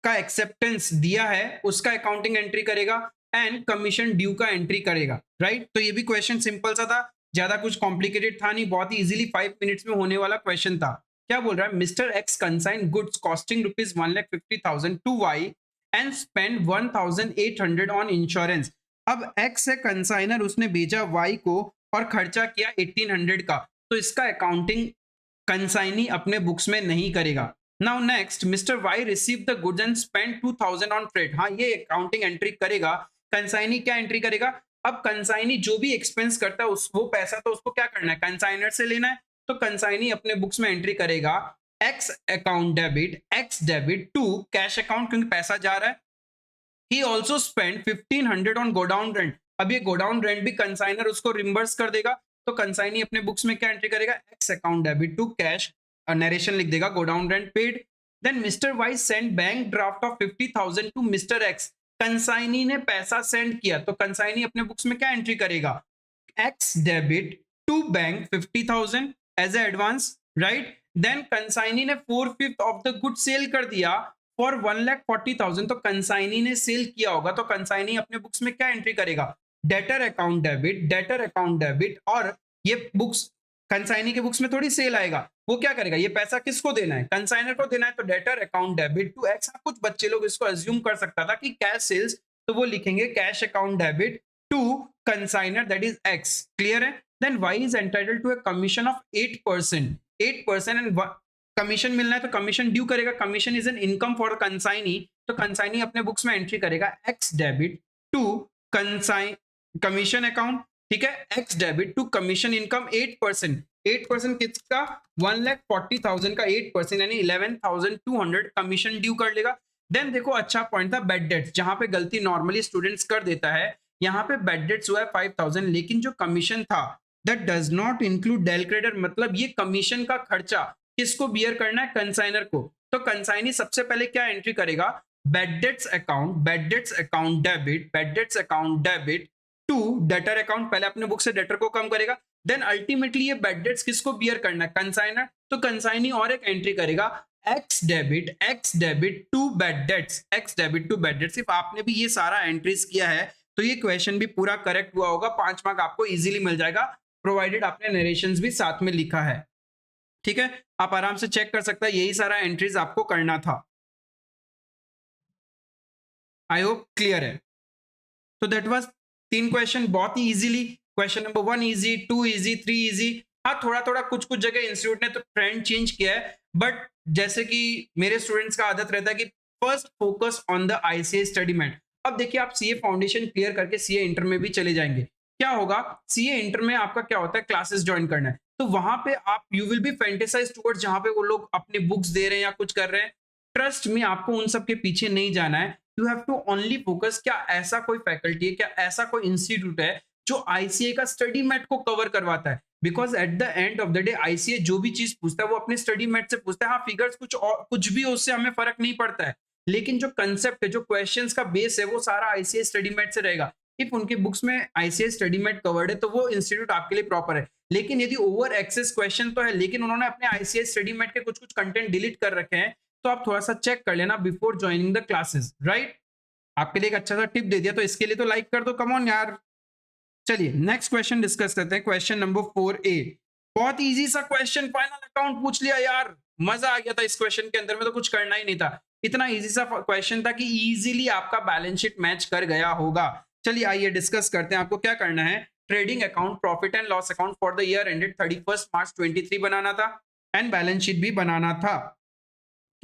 का एक्सेप्टेंस दिया है उसका अकाउंटिंग एंट्री करेगा, एंड कमीशन ड्यू का एंट्री करेगा। राइट, तो ये भी क्वेश्चन सिंपल सा था, ज्यादा कुछ कॉम्प्लिकेटेड था नहीं, बहुत ही इजीली 5 मिनट्स में होने वाला क्वेश्चन था। क्या बोल रहा है, mister X consign goods costing rupees 1,50,000 to Y and spend 1,800 on insurance. अब एक्स है कंसाइनर, उसने भेजा वाई को और खर्चा किया 1,800 का, तो इसका अकाउंटिंग कंसाइनी अपने बुक्स में नहीं करेगा। Now next, mister Y receive the goods and spend 2,000 on freight. हाँ, ये अकाउंटिंग एंट्री करेगा। कंसाइनी क्या एंट्री करेगा, अब कंसाइनी जो भी एक्सपेंस करता है उस वो पैसा तो उसको क्या करना है, कंसाइनर से लेना है, तो कंसाइनी अपने बुक्स में एंट्री करेगा X account debit, X debit to cash account, क्योंकि पैसा जा रहा है। He also spend 1,500 on godown rent. अब ये गोडाउन रेंट भी कंसाइनर उसको रिम्बर्स कर देगा, तो कंसाइनी अपने बुक्स में क्या एंट्री करेगा, X account debit to cash, narration लिख देगा godown rent paid. Then mister Y send bank draft of 50,000 to mister X. Consignee ने पैसा सेंड किया, तो कंसाइनी अपने बुक्स में क्या एंट्री करेगा, X debit to bank 50,000 as advance. Right, then consignee ने 4/5 ऑफ द गुड सेल कर दिया फॉर 1,40,000, तो कंसाइनी ने सेल किया होगा, तो कंसाइनी अपने बुक्स में क्या एंट्री करेगा, debtor account debit, debtor account debit. और ये बुक्स कंसाइनी के बुक्स में थोड़ी सेल आएगा, वो क्या करेगा, ये पैसा किसको देना है, कंसाइनर को देना है, तो debtor account debit to X. कुछ बच्चे लोग इसको अज्यूम कर सकता था कि कैश सेल्स, तो वो लिखेंगे cash account debit to consignor that is X. Clear है। Then Y is entitled to a commission of 8%, 8% and commission मिलना है तो कमीशन ड्यू करेगा, commission is an income for consignee, तो कंसाइनी अपने बुक्स में एंट्री करेगा X debit to consign commission account. ठीक है, X debit to commission income 8%, 8% किसका, 1,40,000 का 8% यानी 11,200 कमीशन ड्यू कर लेगा। देन देखो अच्छा पॉइंट था बेड डेट्स, जहां पे गलती नॉर्मली स्टूडेंट्स कर देता है, यहाँ पे बेड डेट्स हुआ है 5,000, लेकिन जो कमीशन था that does not include del creditor, मतलब ये कमीशन का खर्चा किसको बियर करना है, कंसाइनर को। तो कंसाइनी सबसे पहले क्या एंट्री करेगा, bad debts account, bad debts account debit, bad debts account debit to debtor account, पहले अपने बुक से डेटर को कम करेगा। देन अल्टीमेटली ये बेड डेट्स किसको बियर करना है, कंसाइनर, तो कंसाइनी और एक एंट्री करेगा X debit to bad debts, X debit to bad debts. सिर्फ आपने भी ये सारा एंट्रीज किया है तो ये क्वेश्चन भी पूरा करेक्ट हुआ होगा, 5 मार्क आपको इजीली मिल जाएगा, प्रोवाइडेड आपने नरेशंस भी साथ में लिखा है। ठीक है, आप आराम से चेक कर सकते हैं, यही सारा एंट्रीज आपको करना था। आई होप क्लियर है। तो दैट वाज 3 क्वेश्चन, बहुत ही easily, question number 1 easy, 2 easy, 3 easy. हाँ, थोड़ा थोड़ा कुछ कुछ जगह इंस्टीट्यूट ने तो ट्रेंड चेंज किया है, बट जैसे कि मेरे स्टूडेंट्स का आदत रहता है कि first focus on the ICA study mat. अब देखिए, आप सीए फाउंडेशन क्लियर करके सीए इंटर में भी चले जाएंगे, क्या होगा, सीए इंटर में आपका क्या होता है, क्लासेस ज्वाइन करना है, तो वहां पे आप you will be fantasise towards जहां पे वो लोग अपने बुक्स दे रहे हैं या कुछ कर रहे हैं। ट्रस्ट में आपको उन सब के पीछे नहीं जाना है, you have to only focus, क्या ऐसा कोई फैकल्टी है, क्या ऐसा कोई इंस्टीट्यूट है जो आईसीए का स्टडी मैट को कवर करवाता है। Because at the end of the day ICA जो भी चीज पूछता है वो अपने स्टडी मैट से पूछता है। हाँ, फिगर्स कुछ और कुछ भी हो उससे हमें फर्क नहीं पड़ता है, लेकिन जो कंसेप्ट है, जो क्वेश्चंस का बेस है, वो सारा आईसीए स्टडी मैट से रहेगा। इफ उनके बुक्स में आईसीए स्टडी मैट कवर्ड है तो वो इंस्टीट्यूट आपके लिए प्रॉपर है। लेकिन यदि ओवर एक्सेस क्वेश्चन तो है, लेकिन उन्होंने अपने आईसीए स्टडी मैट के कुछ कुछ कंटेंट डिलीट कर रखे हैं, तो आप थोड़ा सा चेक कर लेना before joining the classes, right. आपके लिए एक अच्छा सा टिप दे दिया, तो इसके लिए तो लाइक कर दो, कम ऑन यार। चलिए नेक्स्ट क्वेश्चन डिस्कस करते हैं, क्वेश्चन नंबर 4A। बहुत इजी सा क्वेश्चन, फाइनल अकाउंट पूछ लिया यार, मजा आ गया था इस क्वेश्चन के अंदर में, तो कुछ करना ही नहीं था। इतना इजी सा क्वेश्चन था कि इजीली आपका बैलेंस शीट मैच कर गया होगा। चलिए आइए डिस्कस करते हैं। आपको क्या करना है, trading account, profit and loss account for the year ended 31 मार्च 23 बनाना था, एंड बैलेंस शीट भी बनाना था।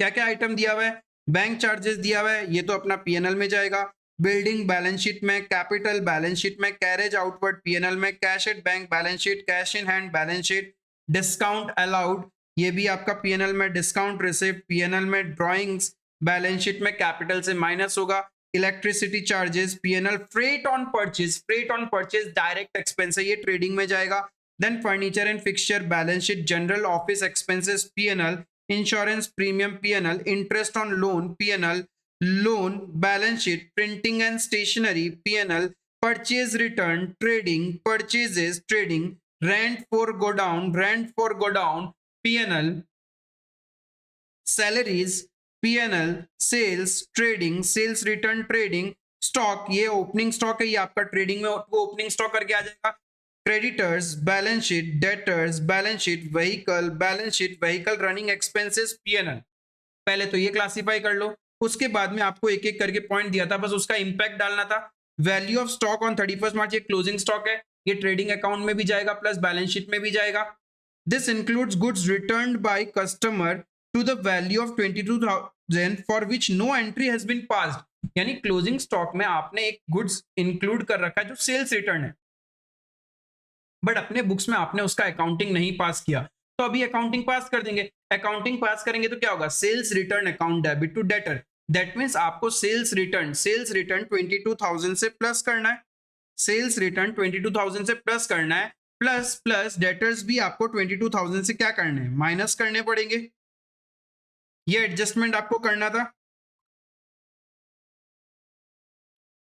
क्या क्या आइटम दिया हुआ है, बैंक चार्जेस दिया हुआ है, ये तो अपना पीएनएल में जाएगा। बिल्डिंग बैलेंस शीट में, कैपिटल बैलेंस शीट में, कैरेज आउटवर्ड पीएनएल में, cash at bank balance sheet, cash in hand balance sheet, discount allowed ये भी आपका पीएनएल में, डिस्काउंट रिसिप्ट पीएनएल में, ड्राइंग्स बैलेंस शीट में कैपिटल से माइनस होगा, electricity charges PNL, freight on purchase direct expense है, ये ट्रेडिंग में जाएगा। Then furniture and fixture balance sheet, general office expenses PNL, insurance premium PNL, interest on loan PNL, loan balance sheet, printing and stationery PNL, purchase return trading, purchases trading, rent for godown PNL, salaries PNL, sales trading, sales return trading, stock ये opening stock है, ये आपका trading में वो opening stock करके आ जाएगा। Creditors balance sheet, debtors balance sheet, vehicle balance sheet, vehicle running expenses PNL. पहले तो ये क्लासिफाई कर लो, उसके बाद में आपको एक एक करके पॉइंट दिया था, बस उसका इंपैक्ट डालना था। वैल्यू ऑफ स्टॉक ऑन 31 मार्च, ये क्लोजिंग स्टॉक है, ये ट्रेडिंग अकाउंट में भी जाएगा प्लस बैलेंस शीट में भी जाएगा। This includes goods returned by customer to the value of 22,000 for which no entry has been passed. यानी क्लोजिंग स्टॉक में आपने एक गुड्स इंक्लूड कर रखा है जो सेल्स रिटर्न है, बट अपने बुक्स में आपने उसका अकाउंटिंग नहीं पास किया, तो अभी अकाउंटिंग पास कर देंगे। अकाउंटिंग पास करेंगे तो क्या होगा, sales return account debit to debtor. That means आपको सेल्स रिटर्न 22,000 से प्लस करना है, सेल्स रिटर्न 22,000 से प्लस करना है, प्लस प्लस डेटर्स भी आपको 22,000 से क्या करने हैं, माइनस करने पड़ेंगे। ये एडजस्टमेंट आपको करना था,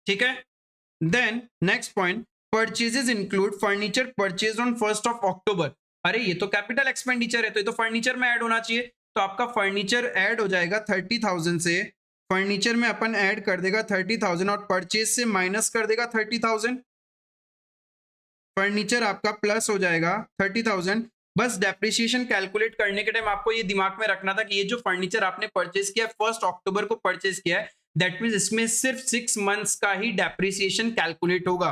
ठीक है। Then next point, purchases include furniture purchase on 1 October. अरे ये तो कैपिटल एक्सपेंडिचर है, तो ये तो फर्नीचर में ऐड होना चाहिए, तो आपका फर्नीचर ऐड हो जाएगा 30,000 से, फर्नीचर में अपन ऐड कर देगा 30,000 और परचेज से माइनस कर देगा 30,000। फर्नीचर आपका प्लस हो जाएगा 30,000। बस डेप्रिसिएशन कैलकुलेट करने के टाइम आपको ये दिमाग में रखना था कि ये जो फर्नीचर आपने परचेज किया 1 अक्टूबर को परचेज किया है, दैट मींस इसमें सिर्फ 6 मंथ्स का ही डेप्रिसिएशन कैलकुलेट होगा,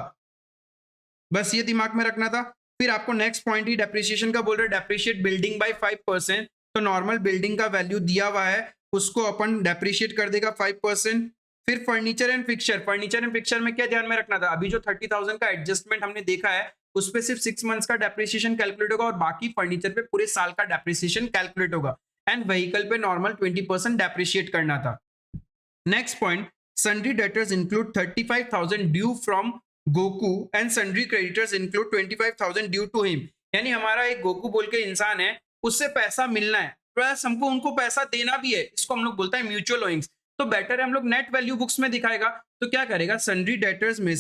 बस ये दिमाग में रखना था। फिर आपको नेक्स्ट पॉइंट ही डेप्रिसिएशन का बोल रहे, डेप्रिशिएट बिल्डिंग बाय 5%। तो नॉर्मल बिल्डिंग का वैल्यू दिया हुआ है, उसको अपन डेप्रिशिएट कर देगा 5%। फिर फर्नीचर एंड फिक्सचर में क्या ध्यान में रखना था, अभी जो 30,000 का एडजस्टमेंट हमने देखा है उस पे सिर्फ 6 मंथ्स का डेप्रिसिएशन कैलकुलेट होगा और बाकी फर्नीचर पे पूरे साल का डेप्रिसिएशन कैलकुलेट होगा। एंड व्हीकल पे नॉर्मल 20% डेप्रिशिएट करना था। Next point, sundry debtors include 35,000 due from Goku and sundry creditors include 25,000 due to him। यानी हमारा एक गोकू बोल के इंसान है, उससे पैसा मिलना है प्लस हमको उनको पैसा देना भी है, इसको हम लोग बोलते हैं म्यूचुअल ओइंग्स। तो बेटर है हम लोग नेट वैल्यू बुक्स में दिखाएगा, तो क्या करेगा, sundry debtors में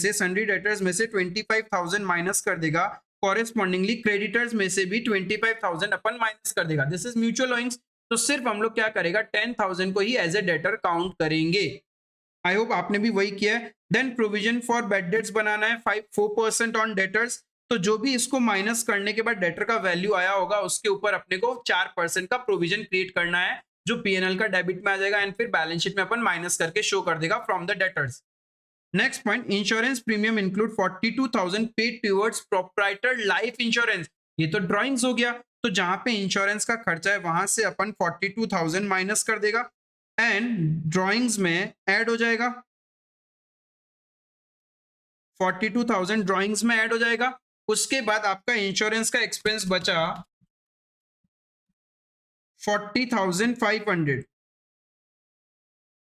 से 25,000 माइनस कर देगा, कॉरेस्पॉन्डिंगली क्रेडिटर्स में से भी 25,000 अपन माइनस कर देगा, दिस इज म्यूचुअल ओइंग्स। तो सिर्फ हम लोग क्या करेगा, 10,000 को ही एज ए डेटर काउंट करेंगे। आई होप आपने भी वही किया है। Then provision for bad debts बनाना है 4% ऑन डेटर्स। तो जो भी इसको माइनस करने के बाद डेटर का वैल्यू आया होगा उसके ऊपर अपने को 4% का प्रोविजन क्रिएट करना है, जो पीएनएल का डेबिट में आ जाएगा एंड फिर बैलेंस शीट में अपन माइनस करके शो कर देगा from the debtors. Next point, insurance premium include 42,000 paid towards proprietor life insurance. ये तो ड्राइंग्स हो गया, तो जहां पे इंश्योरेंस का खर्चा है वहां से अपन 42,000 माइनस कर देगा एंड ड्राइंग्स में ऐड हो जाएगा, 42,000 ड्राइंग्स में ऐड हो जाएगा। उसके बाद आपका इंश्योरेंस का एक्सपेंस बचा 40,500।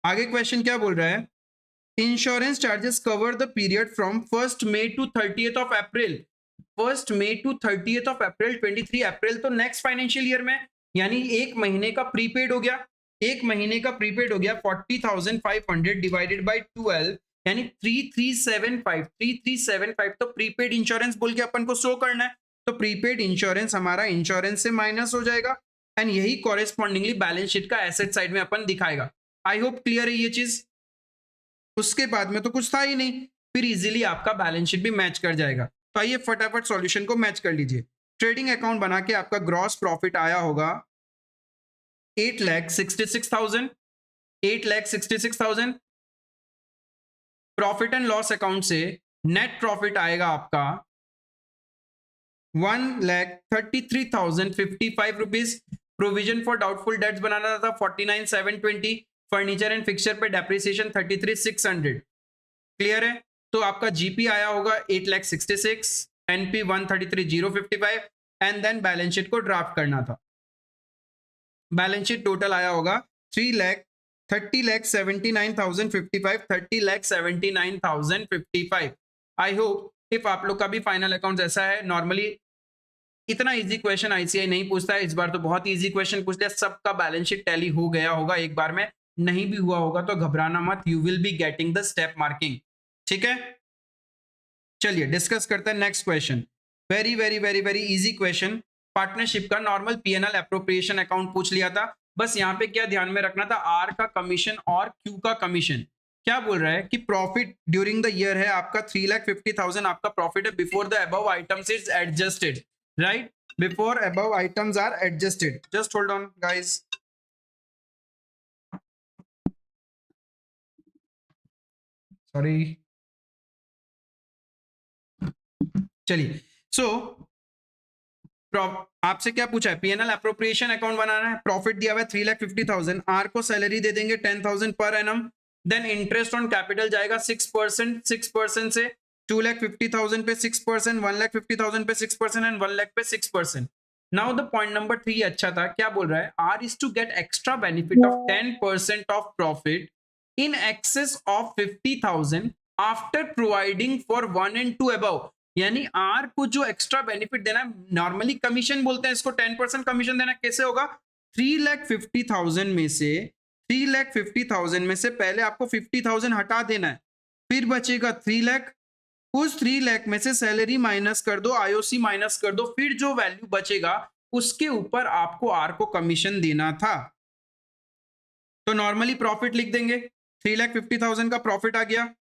आगे क्वेश्चन क्या बोल रहा है, insurance charges cover the period from 1 May to 30th of April. 1 May to 30th of April, 23 April तो नेक्स्ट फाइनेंशियल ईयर में, यानी एक महीने का प्रीपेड हो गया। एक महीने का प्रीपेड हो गया 40,500 डिवाइडेड बाय 12, यानी 3375 तो प्रीपेड इंश्योरेंस बोल के अपन को शो करना है। तो प्रीपेड इंश्योरेंस हमारा इंश्योरेंस से माइनस हो जाएगा एंड यही कॉरेस्पॉन्डिंगली बैलेंस शीट का एसेट साइड में अपन दिखाएगा। आई होप क्लियर है ये चीज। उसके बाद में तो कुछ था ही नहीं, फिर इजीली आपका बैलेंस शीट भी मैच कर जाएगा। तो आइए फटाफट सॉल्यूशन को मैच कर लीजिए। ट्रेडिंग अकाउंट बना के आपका ग्रॉस प्रॉफिट आया होगा 8,66,000। 8,66,000। प्रॉफिट एंड लॉस अकाउंट से नेट प्रॉफिट आएगा आपका 1,33,055 rupees. Provision for doubtful debts बनाना था 49,720। फर्नीचर एंड फिक्सचर पे डेप्रिसिएशन 33,600। क्लियर है। तो आपका जीपी आया होगा 8,66,000, NP 133,055 and then balance sheet को ड्राफ्ट करना था। बैलेंस शीट टोटल आया होगा 30,79,055। 30,79,055। आई होप इफ आप लोग का भी फाइनल अकाउंट ऐसा है। नॉर्मली इतना इजी क्वेश्चन आईसीआई नहीं पूछता है, इस बार तो बहुत इजी क्वेश्चन पूछ लिया। सबका बैलेंस शीट टैली हो गया होगा एक बार में, नहीं भी हुआ होगा तो घबराना मत, you will be getting the step marking. ठीक है, चलिए डिस्कस करते हैं next question. Very very very very easy question. Partnership का नॉर्मल पीएनएल अप्रोप्रिएशन अकाउंट पूछ लिया था। बस यहाँ पे क्या ध्यान में रखना था, आर का कमीशन और क्यू का कमीशन। क्या बोल रहा है कि प्रॉफिट ड्यूरिंग द ईयर है आपका 3,50,000 आपका प्रॉफिट है before the above items is adjusted, right? Before above items are adjusted. Just hold on guys. Sorry. चलिए, सो आपसे क्या पूछा है, पीएनएल अप्रोप्रिएशन अकाउंट बनाना है। प्रॉफिट दिया हुआ है 3,50,000। आर को सैलरी दे देंगे 10,000 per annum. Then interest on capital जाएगा 6%। 6% से 2,50,000 पे 6%, 1,50,000 पे 6% एंड 1 लाख पे 6%। नाउ द पॉइंट नंबर 3 अच्छा था। क्या बोल रहा है, R is to get extra benefit of 10% of profit in excess of 50,000 after providing for 1 and 2 above. यानी आर को जो एक्स्ट्रा बेनिफिट देना है, नॉर्मली कमीशन बोलते हैं इसको, 10% कमीशन देना कैसे होगा, 3,50,000 में से 3,50,000 में से पहले आपको 50,000 हटा देना है, फिर बचेगा 3 लाख। उस 3 लाख में से सैलरी माइनस कर दो, आईओसी माइनस कर दो, फिर जो वैल्यू बचेगा उसके ऊपर आपको आर को कमीशन देना था। तो नॉर्मली प्रॉफिट लिख देंगे, 3,50,000 का प्रॉफिट आ गया,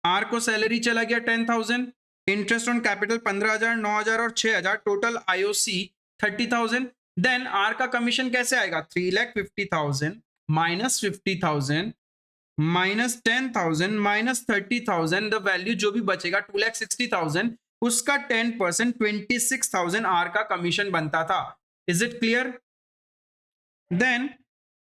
आर को सैलरी चला गया 10,000, इंटरेस्ट ऑन कैपिटल 15,000, 9,000 और 6,000, टोटल आईओसी 30,000। देन आर का कमीशन कैसे आएगा, 3,50,000 minus 50,000 minus 10,000 minus 30,000, the value जो भी बचेगा 2,60,000, उसका 10% 26,000 आर का कमीशन बनता था। Is it clear? Then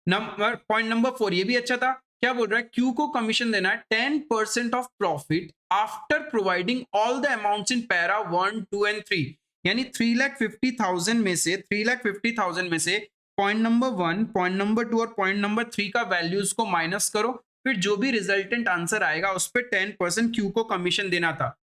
point number 4 ये भी अच्छा था। क्या बोल रहा है, क्यू को कमीशन देना है 10% of profit after providing all the amounts in para 1, 2 and 3। यानी 3,50,000 में से 3,50,000 में से पॉइंट नंबर 1, पॉइंट नंबर 2 और पॉइंट नंबर 3 का वैल्यूज को माइनस करो, फिर जो भी रिजल्टेंट आंसर आएगा उस पर 10% क्यू को कमीशन देना था,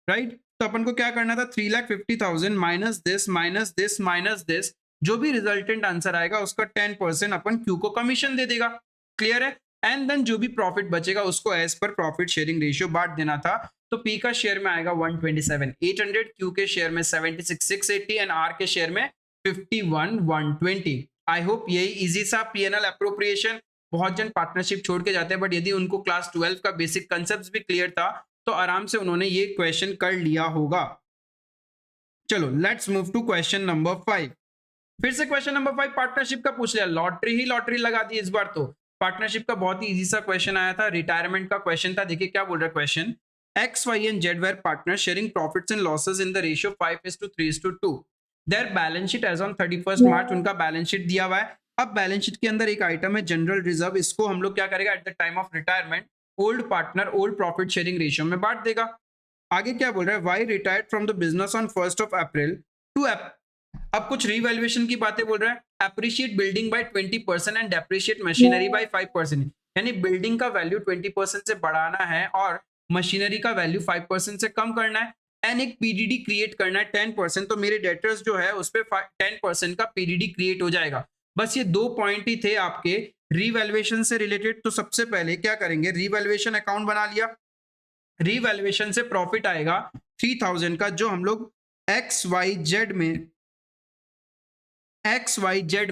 राइट? तो अपन को क्या करना था, 3,50,000 minus this minus this minus this, जो भी रिजल्टेंट आंसर आएगा उसका 10% अपन क्यू को कमीशन दे देगा। क्लियर है? एंड देन जो भी प्रॉफिट बचेगा उसको as per profit sharing ratio बांट देना था। तो पी का शेयर में आएगा 127,800, क्यू के शेयर में 76,680 एंड आर के शेयर में 51,120। आई होप यही इजी सा पीएनएल अप्रोप्रिएशन। बहुत जन पार्टनरशिप छोड़ के जाते हैं, बट यदि उनको क्लास 12 का बेसिक कंसेप्ट भी क्लियर था तो आराम से उन्होंने ये क्वेश्चन कर लिया होगा। चलो let's move to question number 5। फिर से क्वेश्चन नंबर 5 पार्टनरशिप का पूछ लिया, लॉटरी ही लॉटरी लगा दी इस बार तो। पार्टनरशिप का बहुत ही इजी सा क्वेश्चन आया था, रिटायरमेंट का क्वेश्चन था। देखिए क्या बोल रहा है question, X Y and Z were partner sharing profits and losses in the ratio 5:3:2। Their balance sheet as on 31 March, उनका बैलेंस शीट दिया हुआ है। अब बैलेंस शीट के अंदर एक आइटम है जनरल रिजर्व, इसको हम लोग क्या करेगा, at the time of retirement old partner old profit sharing ratio में बांट देगा। आगे क्या बोल रहा है, Y retired from the business on 1 April two. अब कुछ रीवैल्यूएशन की बातें बोल रहा है, appreciate building by 20% and depreciate machinery by 5%। यानी बिल्डिंग का वैल्यू 20% से बढ़ाना है और मशीनरी का वैल्यू 5% से कम करना है एंड एक पीडीडी क्रिएट करना है 10%। तो मेरे डेटर्स जो है उस पर 10% का पीडीडी क्रिएट हो जाएगा। बस ये 2 पॉइंट ही थे आपके रीवैल्यूएशन से रिलेटेड। तो सबसे पहले क्या करेंगे, रीवैल्यूएशन अकाउंट बना लिया। रीवैल्यूएशन से प्रॉफिट आएगा 3000 का, जो हम लोग XYZ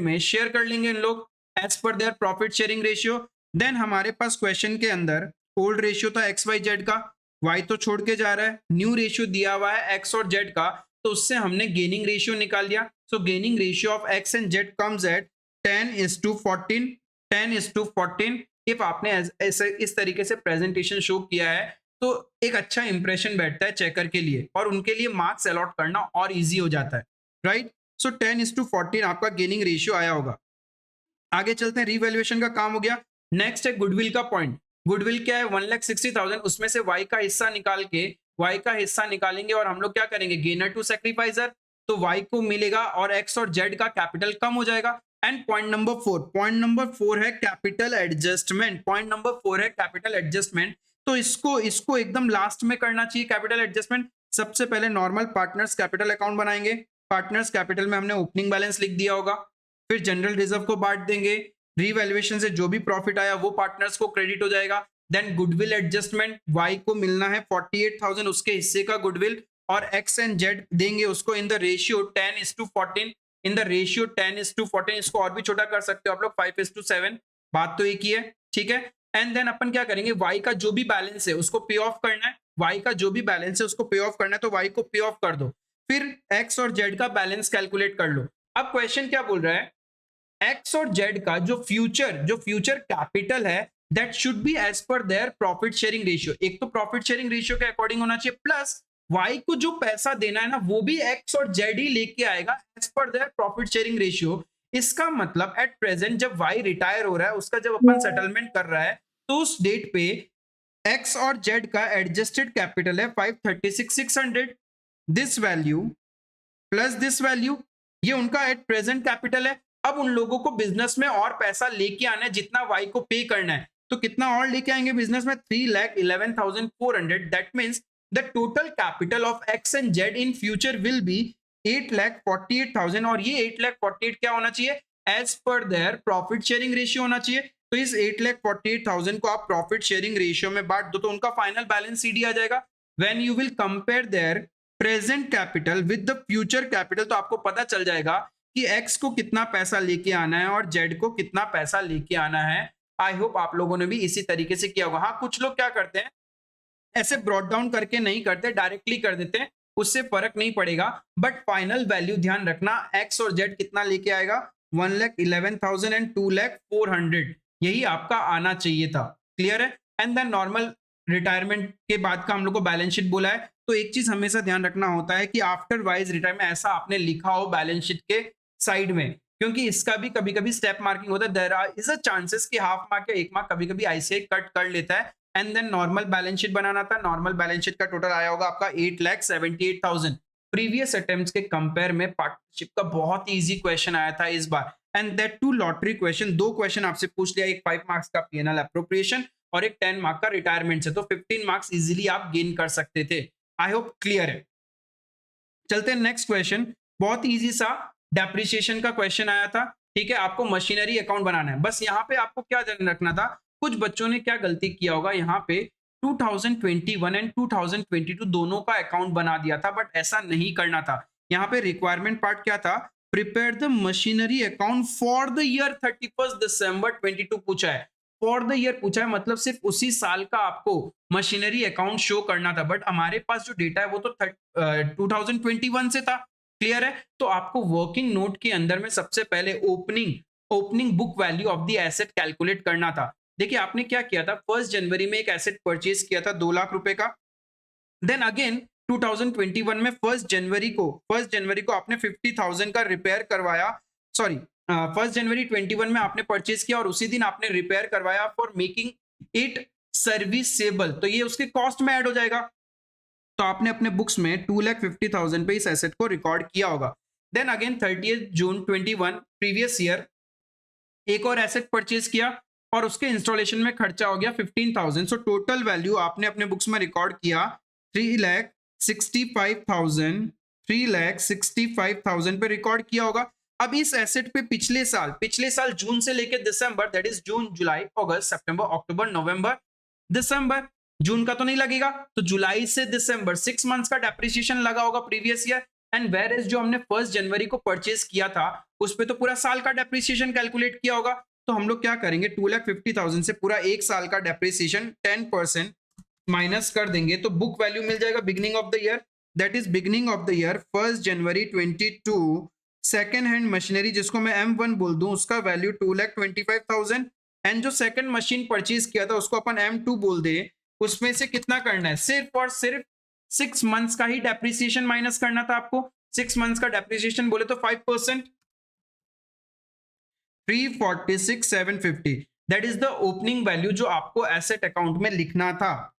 में शेयर कर लेंगे इन लोग as per their profit sharing ratio. Then हमारे पास क्वेश्चन के अंदर ओल्ड रेशियो था XYZ का, Y तो छोड़ के जा रहा है, न्यू रेशियो दिया हुआ है X और Z का, तो उससे हमने गेनिंग रेशियो निकाल लिया। So gaining ratio of X and Z comes at 10:14। 10:14 if आपने ऐसे इस तरीके से प्रेजेंटेशन शो किया है तो एक अच्छा इंप्रेशन बैठता है चेकर के लिए और उनके लिए मार्क्स अलॉट करना और इजी हो जाता है, राइट। सो 10:14 आपका गेनिंग रेशियो आया होगा। आगे चलते हैं, रीवैल्यूएशन का काम हो गया। नेक्स्ट है गुडविल का पॉइंट। गुडविल क्या है, 1,60,000, उसमें से Y का हिस्सा निकाल के Y का हिस्सा निकालेंगे और हम लोग क्या करेंगे, गेनर टू सैक्रिफाइसर। तो Y को मिलेगा और X और Z का कैपिटल कम हो जाएगा। एंड पॉइंट नंबर 4 है कैपिटल एडजस्टमेंट। पॉइंट नंबर 4 है कैपिटल एडजस्टमेंट। तो इसको एकदम लास्ट में करना चाहिए कैपिटल एडजस्टमेंट। सबसे पहले नॉर्मल पार्टनर्स कैपिटल अकाउंट बनाएंगे। पार्टनर्स कैपिटल में हमने ओपनिंग बैलेंस लिख दिया होगा, फिर जनरल रिजर्व को बांट देंगे। रीवैल्यूएशन से जो भी प्रॉफिट आया वो पार्टनर्स को क्रेडिट हो जाएगा। देन गुडविल एडजस्टमेंट, Y को मिलना है 48,000 उसके हिस्से का गुडविल और X एंड Z देंगे उसको इन the ratio 10:14। In the ratio 10:14, इसको और भी छोटा कर सकते हो आप लोग 5:7। बात तो एक ही है, ठीक है। एंड देन अपन क्या करेंगे, Y का जो भी बैलेंस है उसको पे ऑफ करना है। Y का जो भी बैलेंस है उसको पे ऑफ करना है, तो Y को पे ऑफ कर दो। फिर X और Z का बैलेंस कैलकुलेट कर लो। अब क्वेश्चन क्या बोल रहा है, X और Z का जो फ्यूचर कैपिटल है that should be as per their profit sharing ratio. एक तो प्रॉफिट शेयरिंग रेशियो के अकॉर्डिंग होना चाहिए, प्लस Y को जो पैसा देना है ना वो भी X और Z ही लेके आएगा as per their profit sharing ratio. इसका मतलब एट प्रेजेंट जब Y रिटायर हो रहा है, उसका जब अपन सेटलमेंट कर रहा है, तो उस डेट पे X और Z का एडजस्टेड कैपिटल है 536,600। This value plus this value, ये उनका एट प्रेजेंट कैपिटल है। अब उन लोगों को बिजनेस में और पैसा लेके आना है जितना Y को पे करना है, तो कितना और लेके आएंगे बिजनेस में, 3,11,400। That means the total capital of X and Z in future will be 8,48,000। और ये 8,48,000 क्या होना चाहिए, as per their profit sharing ratio होना चाहिए। तो इस 8,48,000 को आप प्रॉफिट शेयरिंग रेशियो में बांट दो तो उनका फाइनल बैलेंस CD आ जाएगा। When you will compare there present capital with the future capital, तो आपको पता चल जाएगा कि X को कितना पैसा लेके आना है और Z को कितना पैसा लेके आना है। आई होप आप लोगों ने भी इसी तरीके से किया होगा। हाँ, कुछ लोग क्या करते हैं, ऐसे ब्रॉड डाउन करके नहीं करते, डायरेक्टली कर देते हैं, उससे फर्क नहीं पड़ेगा। बट फाइनल वैल्यू ध्यान रखना, X और Z कितना लेके आएगा, 1,11,000 एंड 2,04,000, यही आपका आना चाहिए था। क्लियर है। एंड देन नॉर्मल रिटायरमेंट के बाद का हम लोग को बैलेंस शीट बोला है, तो एक चीज हमेशा ध्यान रखना होता है कि आफ्टर वाइज रिटायरमेंट ऐसा आपने लिखा हो बैलेंस शीट के साइड में, क्योंकि इसका भी कभी कभी स्टेप मार्किंग होता है। देयर इज अ चांसेस कि हाफ मार्क या 1 मार्क कभी कभी ICAI कट कर लेता है। And then normal balance sheet बनाना था। नॉर्मल बैलेंस शीट का टोटल आया होगा आपका 8,78,000। प्रीवियस अटेम्प्ट्स के कंपेयर में पार्टनरशिप का बहुत ही इजी क्वेश्चन आया था इस बार, and that too lottery question. 2 question आपसे पूछ लिया, एक 5 मार्क्स का P&L एप्रोप्रिएशन और एक 10 मार्क का रिटायरमेंट से, तो 15 मार्क्स इजीली आप गेन कर सकते थे। आई होप क्लियर है। चलते हैं नेक्स्ट क्वेश्चन, बहुत इजी सा डेप्रिसिएशन का क्वेश्चन आया था। ठीक है, आपको मशीनरी अकाउंट बनाना है। बस यहाँ पे आपको क्या ध्यान रखना था, कुछ बच्चों ने क्या गलती किया होगा, यहाँ पे 2021 एंड 2022 दोनों का अकाउंट बना दिया था, बट ऐसा नहीं करना था। यहाँ पे रिक्वायरमेंट पार्ट क्या था, prepare the machinery account for the year 31 दिसंबर 22 पूछा है। फॉर द ईयर पूछा है, मतलब सिर्फ उसी साल का आपको मशीनरी अकाउंट शो करना था, बट हमारे पास जो डेटा है वो तो 2021 से था। क्लियर है। तो आपको वर्किंग नोट के अंदर में सबसे पहले opening book value of the asset calculate करना था। देखिए आपने क्या किया था, 1 जनवरी में एक एसेट परचेज किया था 2 लाख रुपए का। देन अगेन 2021 में 1 जनवरी को आपने 50,000 का रिपेयर करवाया, सॉरी 1 जनवरी 21 में आपने परचेज किया और उसी दिन आपने रिपेयर करवाया फॉर मेकिंग इट सर्विसेबल, तो ये उसके कॉस्ट में ऐड हो जाएगा। तो आपने अपने बुक्स में 2,50,000 पे इस एसेट को रिकॉर्ड किया होगा। देन अगेन 30 जून 21 प्रीवियस ईयर एक और एसेट परचेज किया और उसके इंस्टॉलेशन में खर्चा हो गया 15,000। सो टोटल वैल्यू आपने अपने बुक्स में रिकॉर्ड किया 3,65,000, 3,65,000 पे रिकॉर्ड किया होगा। अब इस एसेट पे पिछले साल जून से लेकर दिसंबर, दैट इज जून, जुलाई, अगस्त, सितंबर, अक्टूबर, नवंबर, दिसंबर, जून का तो नहीं लगेगा, तो जुलाई से दिसंबर 6 मंथ्स का डेप्रिसिएशन लगा होगा previous year. And where is जो हमने 1 जनवरी को परचेज किया था उस पे तो पूरा साल का डेप्रिसिएशन कैलकुलेट किया होगा। तो हम लोग क्या करेंगे, 2,50,000 से पूरा एक साल का डेप्रिसिएशन 10% माइनस कर देंगे, तो बुक वैल्यू मिल जाएगा beginning of the year, that is beginning of the year 1 January 22। Second hand machinery जिसको मैं M1 बोल दूं उसका वैल्यू 2,25,000। एंड जो सेकंड मशीन परचेज किया था उसको अपन M2 बोल दे, उसमें से कितना करना है, सिर्फ और सिर्फ 6 मंथ्स का ही डेप्रिसिएशन माइनस करना था आपको। 6 मंथ्स का डेप्रिसिएशन बोले तो 5%, 346,750, that is the opening value जो आपको एसेट अकाउंट में लिखना था।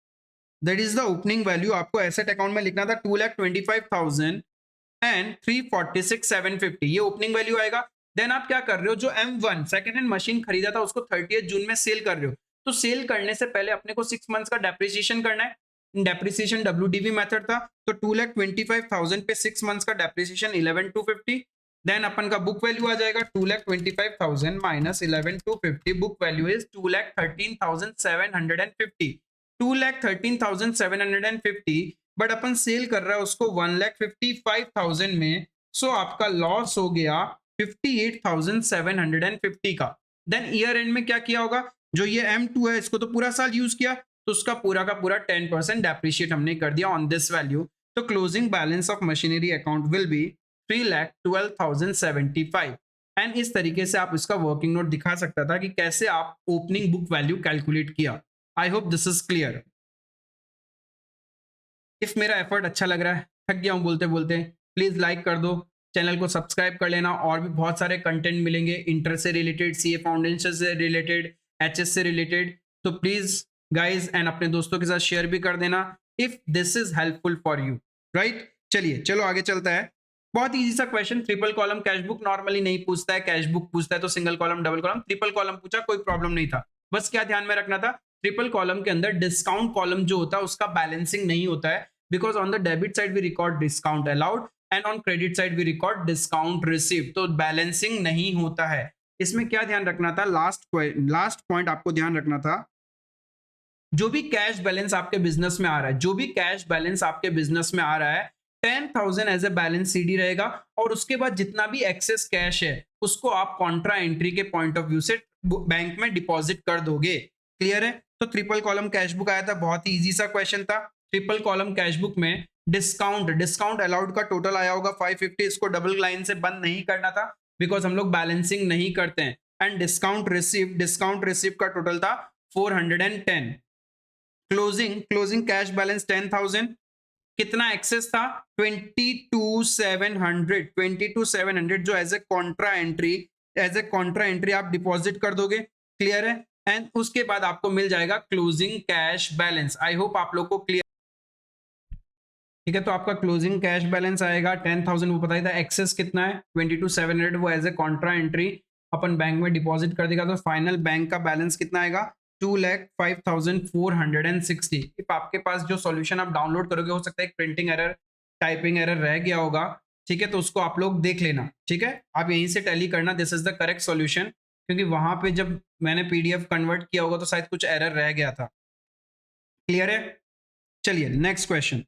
That is the opening value आपको एसेट अकाउंट में लिखना था 2,25,000 एंड 346,750, ये ओपनिंग वैल्यू आएगा। देन आप क्या कर रहे हो, जो M1 सेकंड हैंड मशीन खरीदा था उसको 30 जून में सेल कर रहे हो, तो सेल करने से पहले अपने को 6 मंथ्स का डेप्रिसिएशन करना है। डेप्रिसिएशन WDV मेथड था, तो 2,25,000 पे 6 मंथ्स का डेप्रिसिएशन 11,250। देन अपन का बुक वैल्यू आ जाएगा 2,25,000 minus 11,250, book value is 2,13,750, 2,13,750। But अपन सेल कर रहा है उसको 1,55,000 में, सो आपका लॉस हो गया 58,750 का। देन ईयर एंड में क्या किया होगा, जो ये M2 है इसको तो पूरा साल यूज किया, तो उसका पूरा का पूरा 10% डेप्रिशिएट हमने कर दिया ऑन दिस वैल्यू। तो closing balance of machinery account will be 3,12,075। And इस तरीके से आप इसका वर्किंग नोट दिखा सकता था कि कैसे आप ओपनिंग बुक वैल्यू कैलकुलेट किया। आई hope this is clear. If मेरा एफर्ट अच्छा लग रहा है, थक गया हूँ बोलते बोलते, प्लीज लाइक कर दो, चैनल को सब्सक्राइब कर लेना, और भी बहुत सारे कंटेंट मिलेंगे इंटर से रिलेटेड, CA फाउंडेशन से रिलेटेड, HS से रिलेटेड। तो प्लीज गाइज एंड अपने दोस्तों के साथ शेयर भी कर देना if this is helpful for you, right. चलिए चलो आगे चलता है। बहुत इजी सा question, triple column cash book normally नहीं पूछता है, कैश बुक पूछता है तो single column, double column, triple column पूछा, कोई प्रॉब्लम नहीं था। बस क्या ध्यान में रखना था, ट्रिपल कॉलम के अंदर डिस्काउंट कॉलम जो होता है उसका बैलेंसिंग नहीं होता है, because on the debit side we record discount allowed and on credit side we record discount received, तो बैलेंसिंग नहीं होता है। इसमें क्या ध्यान रखना था, लास्ट पॉइंट आपको ध्यान रखना था, जो भी कैश बैलेंस आपके बिजनेस में आ रहा है, जो भी कैश बैलेंस आपके बिजनेस में आ रहा है, 10,000 एज ए बैलेंस CD रहेगा, और उसके बाद जितना भी एक्सेस कैश है उसको आप कॉन्ट्रा एंट्री के पॉइंट ऑफ व्यू से बैंक में डिपॉजिट कर दोगे। क्लियर है। तो ट्रिपल कॉलम कैश बुक आया था, बहुत ही इजी सा क्वेश्चन था। ट्रिपल कॉलम कैश बुक में डिस्काउंट अलाउड का टोटल आया होगा 550, इसको डबल लाइन से बंद नहीं करना था बिकॉज हम लोग बैलेंसिंग नहीं करते हैं। एंड डिस्काउंट रिसीव का टोटल था 410। क्लोजिंग कैश बैलेंस 10,000, कितना एक्सेस था 22,700 जो एज ए कॉन्ट्रा एंट्री आप डिपॉजिट कर दोगे। क्लियर है। एंड उसके बाद आपको मिल जाएगा क्लोजिंग कैश बैलेंस। आई होप आप लोग को क्लियर, ठीक है। तो आपका क्लोजिंग कैश बैलेंस आएगा 10,000, वो बताया था। एक्सेस कितना है 22,700, वो एज ए कॉन्ट्रा एंट्री अपन बैंक में डिपॉजिट कर देगा, तो फाइनल बैंक का बैलेंस कितना आएगा 2,05,460। इफ आपके पास जो सॉल्यूशन आप डाउनलोड करोगे, हो सकता है एक प्रिंटिंग एरर, टाइपिंग एरर रह गया होगा, ठीक है, तो उसको आप लोग देख लेना, ठीक है। आप यहीं से टैली करना, this is the correct solution, क्योंकि वहां पे जब मैंने PDF कन्वर्ट किया होगा तो शायद कुछ एरर रह गया था। क्लियर है। चलिए नेक्स्ट क्वेश्चन,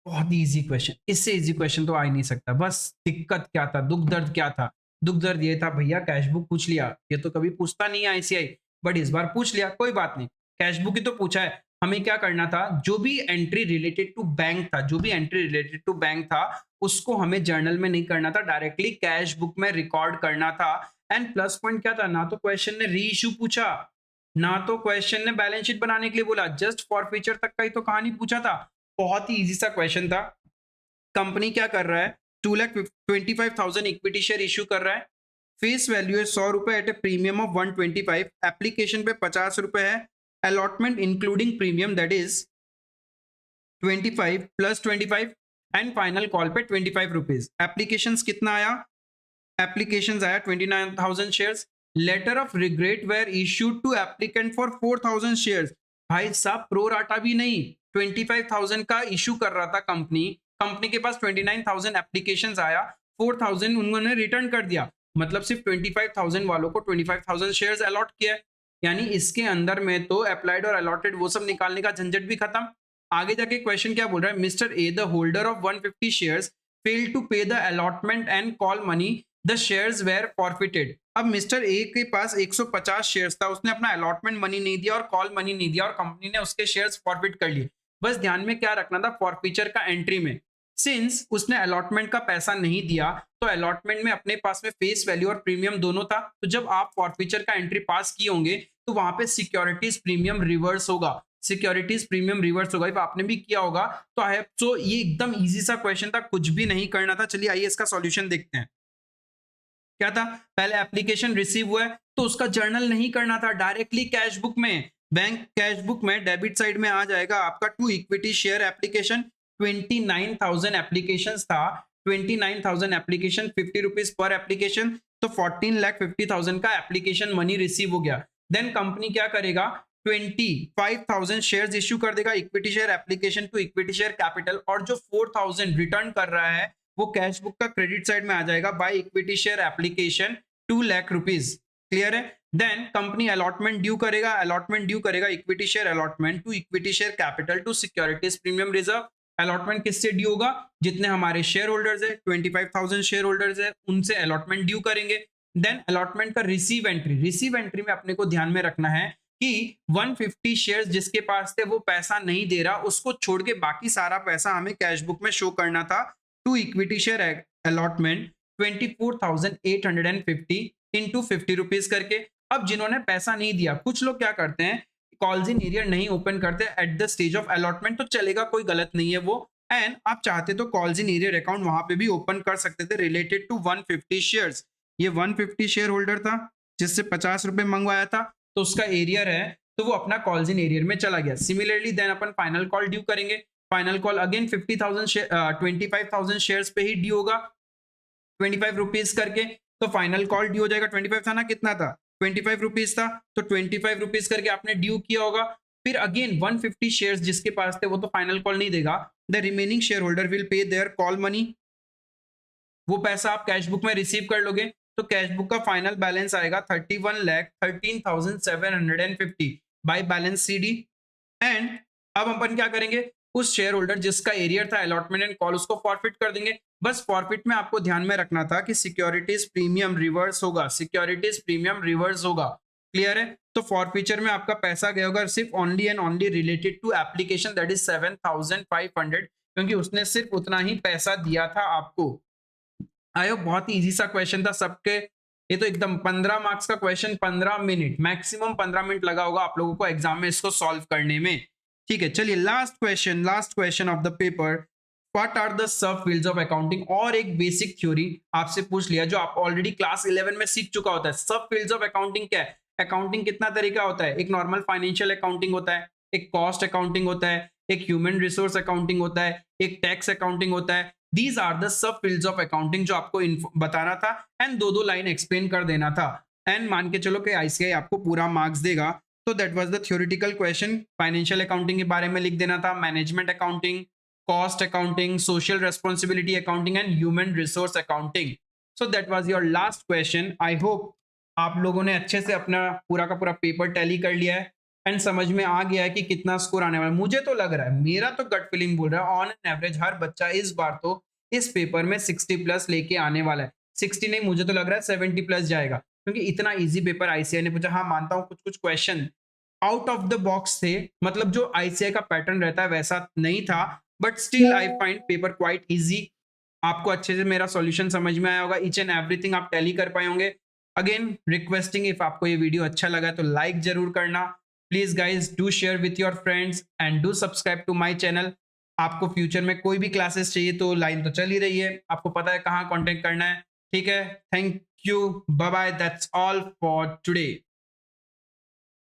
बहुत ही इजी क्वेश्चन, इससे इजी क्वेश्चन तो आ ही नहीं सकता। बस दिक्कत क्या था, दुख दर्द क्या था, दुख दर्द ये था भैया कैश बुक पूछ लिया, ये तो कभी पूछता नहीं है ICI, बट इस बार पूछ लिया, कोई बात नहीं, कैश बुक ही तो पूछा है। हमें क्या करना था, जो भी एंट्री रिलेटेड टू बैंक था, उसको हमें जर्नल में नहीं करना था, डायरेक्टली कैश बुक में रिकॉर्ड करना था। एंड प्लस पॉइंट क्या था, ना तो क्वेश्चन ने री इशू पूछा, ना तो क्वेश्चन ने बैलेंस शीट बनाने के लिए बोला, जस्ट फॉर फीचर तक का ही तो कहानी पूछा था। बहुत ही इजी सा क्वेश्चन था। कंपनी क्या कर रहा है, 2,25,000 इक्विटी शेयर इश्यू कर रहा है, फेस वैल्यू है 100 रुपए at a premium of 125, application पे 50 रुपए है, allotment including premium that is 25 plus 25, and final call पे 25 रुपीज। एप्लीकेशंस कितना आया, एप्लीकेशंस आया 29,000 shares, letter of regret were issued to applicant for 4,000 shares. भाई साहब प्रो राटा भी नहीं, 25,000 का इशू कर रहा था कंपनी, कंपनी के पास 29,000 एप्लीकेशन आया, 4,000 उन्होंने रिटर्न कर दिया, मतलब सिर्फ 25,000 वालों को 25,000 शेयर्स अलॉट किया है। यानी इसके अंदर में तो अप्लाइड और अलॉटेड वो सब निकालने का झंझट भी खत्म। आगे जाके क्वेश्चन क्या बोल रहा है, Mister A the holder of 150 shares fail to pay the allotment and call money, the shares were forfeited. अब मिस्टर ए के पास 150 शेयर्स था, उसने अपना अलॉटमेंट मनी नहीं दिया और कॉल मनी नहीं दिया और कंपनी ने उसके शेयर्स फॉरफिट कर लिए। बस ध्यान में क्या रखना था, फॉरफीचर का एंट्री में सिंस उसने अलॉटमेंट का पैसा नहीं दिया तो अलॉटमेंट में अपने पास में फेस वैल्यू और प्रीमियम दोनों था, तो जब आप फॉरफीचर का एंट्री पास किए होंगे तो वहां पे सिक्योरिटीज प्रीमियम रिवर्स होगा, सिक्योरिटीज प्रीमियम रिवर्स होगा। if आपने भी किया होगा तो आई तो ये एकदम इजी सा क्वेश्चन था, कुछ भी नहीं करना था। चलिए आइए इसका सॉल्यूशन देखते हैं। क्या था, पहले एप्लीकेशन रिसीव हुआ है तो उसका जर्नल नहीं करना था, डायरेक्टली कैश बुक में, बैंक कैश बुक में डेबिट साइड में आ जाएगा आपका to equity share application. 29,000 application था, 29,000 एप्लीकेशन, 50 रुपीज पर एप्लीकेशन, तो 14,50,000 का एप्लीकेशन मनी रिसीव हो गया। देन कंपनी क्या करेगा, 25,000 शेयर्स इश्यू कर देगा equity share application to equity share capital, और जो 4,000 रिटर्न कर रहा है वो कैश बुक का क्रेडिट साइड में आ जाएगा by equity share application 2 lakh rupees. Clear है। देन कंपनी अलॉटमेंट ड्यू करेगा, अलॉटमेंट ड्यू करेगा equity share allotment to equity share capital to securities premium reserve. Allotment किससे ड्यू होगा, जितने हमारे शेयर होल्डर्स है 25,000 शेयर होल्डर्स है उनसे अलॉटमेंट ड्यू करेंगे। देन अलॉटमेंट का रिसीव एंट्री, रिसीव एंट्री में अपने को ध्यान में रखना है कि 150 शेयर्स जिसके पास थे वो पैसा नहीं दे रहा, उसको छोड़ के बाकी सारा पैसा हमें कैश बुक में शो करना था to equity share allotment 24,850 into 50 rupees करके। अब जिन्होंने पैसा नहीं दिया, कुछ लोग क्या करते हैं, कॉल्स इन एरियर नहीं ओपन करते at the stage of allotment, तो चलेगा, कोई गलत नहीं है वो। एंड आप चाहते तो कॉल्स इन एरियर अकाउंट वहां पे भी ओपन कर सकते थे रिलेटेड टू 150 शेयर्स। ये 150 शेयर होल्डर था जिससे 50 रुपए मंगवाया था, तो उसका एरियर है तो वो अपना कॉल्स इन एरियर में चला गया। सिमिलरली देन अपन फाइनल कॉल ड्यू करेंगे, फाइनल कॉल अगेन 25,000 शेयर्स पे ही ड्यू होगा 25 रुपीज करके, तो फाइनल कॉल ड्यू हो जाएगा। 25 था ना, कितना था, 25 रुपीज था, तो 25 रुपीज करके आपने ड्यू किया होगा। फिर अगेन 150 शेयर्स जिसके पास थे वो तो फाइनल कॉल नहीं देगा, the remaining share holder will pay their call money, वो पैसा आप कैश बुक में रिसीव कर लोगे। तो कैश बुक का फाइनल बैलेंस आएगा 31,13,750 बाय बैलेंस सीडी। एंड अब अपन क्या करेंगे, उस शेयर होल्डर जिसका एरियर था अलॉटमेंट एंड कॉल उसको फॉरफिट कर देंगे। बस फॉरफिट में आपको ध्यान में रखना था कि सिक्योरिटीज प्रीमियम रिवर्स होगा, सिक्योरिटीज प्रीमियम रिवर्स होगा। क्लियर है। तो फॉरफीचर में आपका पैसा गया होगा सिर्फ only and only related to application, that is 7,500, क्योंकि उसने सिर्फ उतना ही पैसा दिया था आपको। आई होप बहुत ही इजी सा क्वेश्चन था सबके, ये तो एकदम 15 मार्क्स का क्वेश्चन, 15 मिनट मैक्सिमम 15 मिनट लगा होगा आप लोगों को एग्जाम में इसको सॉल्व करने में। ठीक है, चलिए last question of the paper, what are the sub fields of accounting. और एक बेसिक थ्योरी आपसे पूछ लिया जो आप ऑलरेडी क्लास 11 में सीख चुका होता है। सब फील्ड्स ऑफ अकाउंटिंग क्या है, अकाउंटिंग कितना तरीका होता है, एक नॉर्मल फाइनेंशियल अकाउंटिंग होता है, एक कॉस्ट अकाउंटिंग होता है, एक ह्यूमन रिसोर्स अकाउंटिंग होता है, एक टैक्स अकाउंटिंग होता है। These are the sub fields of accounting जो आपको बताना था एंड दो लाइन एक्सप्लेन कर देना था। एंड मान के चलो कि आईसीआई आपको पूरा मार्क्स देगा। तो that was the theoretical question. Financial accounting के बारे में लिख देना था, management accounting, cost accounting, social responsibility accounting and human resource accounting. So that was your last question. I hope आप लोगों ने अच्छे से अपना पूरा का पूरा पेपर टैली कर लिया है एंड समझ में आ गया है कि कितना स्कोर आने वाला है। मुझे तो लग रहा है, मेरा तो गट फीलिंग बोल रहा है ऑन एन एवरेज हर बच्चा इस बार तो इस पेपर में 60 प्लस लेके आने वाला है। 60 नहीं, मुझे तो लग रहा है 70 प्लस जाएगा, क्योंकि इतना इजी पेपर आईसीआई ने पूछा। हाँ मानता हूँ कुछ कुछ question out of the box थे, मतलब जो आईसीआई का पैटर्न रहता है वैसा नहीं था, but still I find paper quite easy. आपको अच्छे से मेरा सॉल्यूशन समझ में आया होगा, ईच एंड एवरीथिंग आप टैली कर पाए होंगे। अगेन रिक्वेस्टिंग, इफ आपको ये वीडियो अच्छा लगा तो लाइक जरूर करना। Please guys do share with your friends and do subscribe to my channel. आपको फ्यूचर में कोई भी क्लासेस चाहिए तो लाइन तो चल ही रही है, आपको पता है कहाँ कांटेक्ट करना है। ठीक है, thank you, bye bye, that's all for today.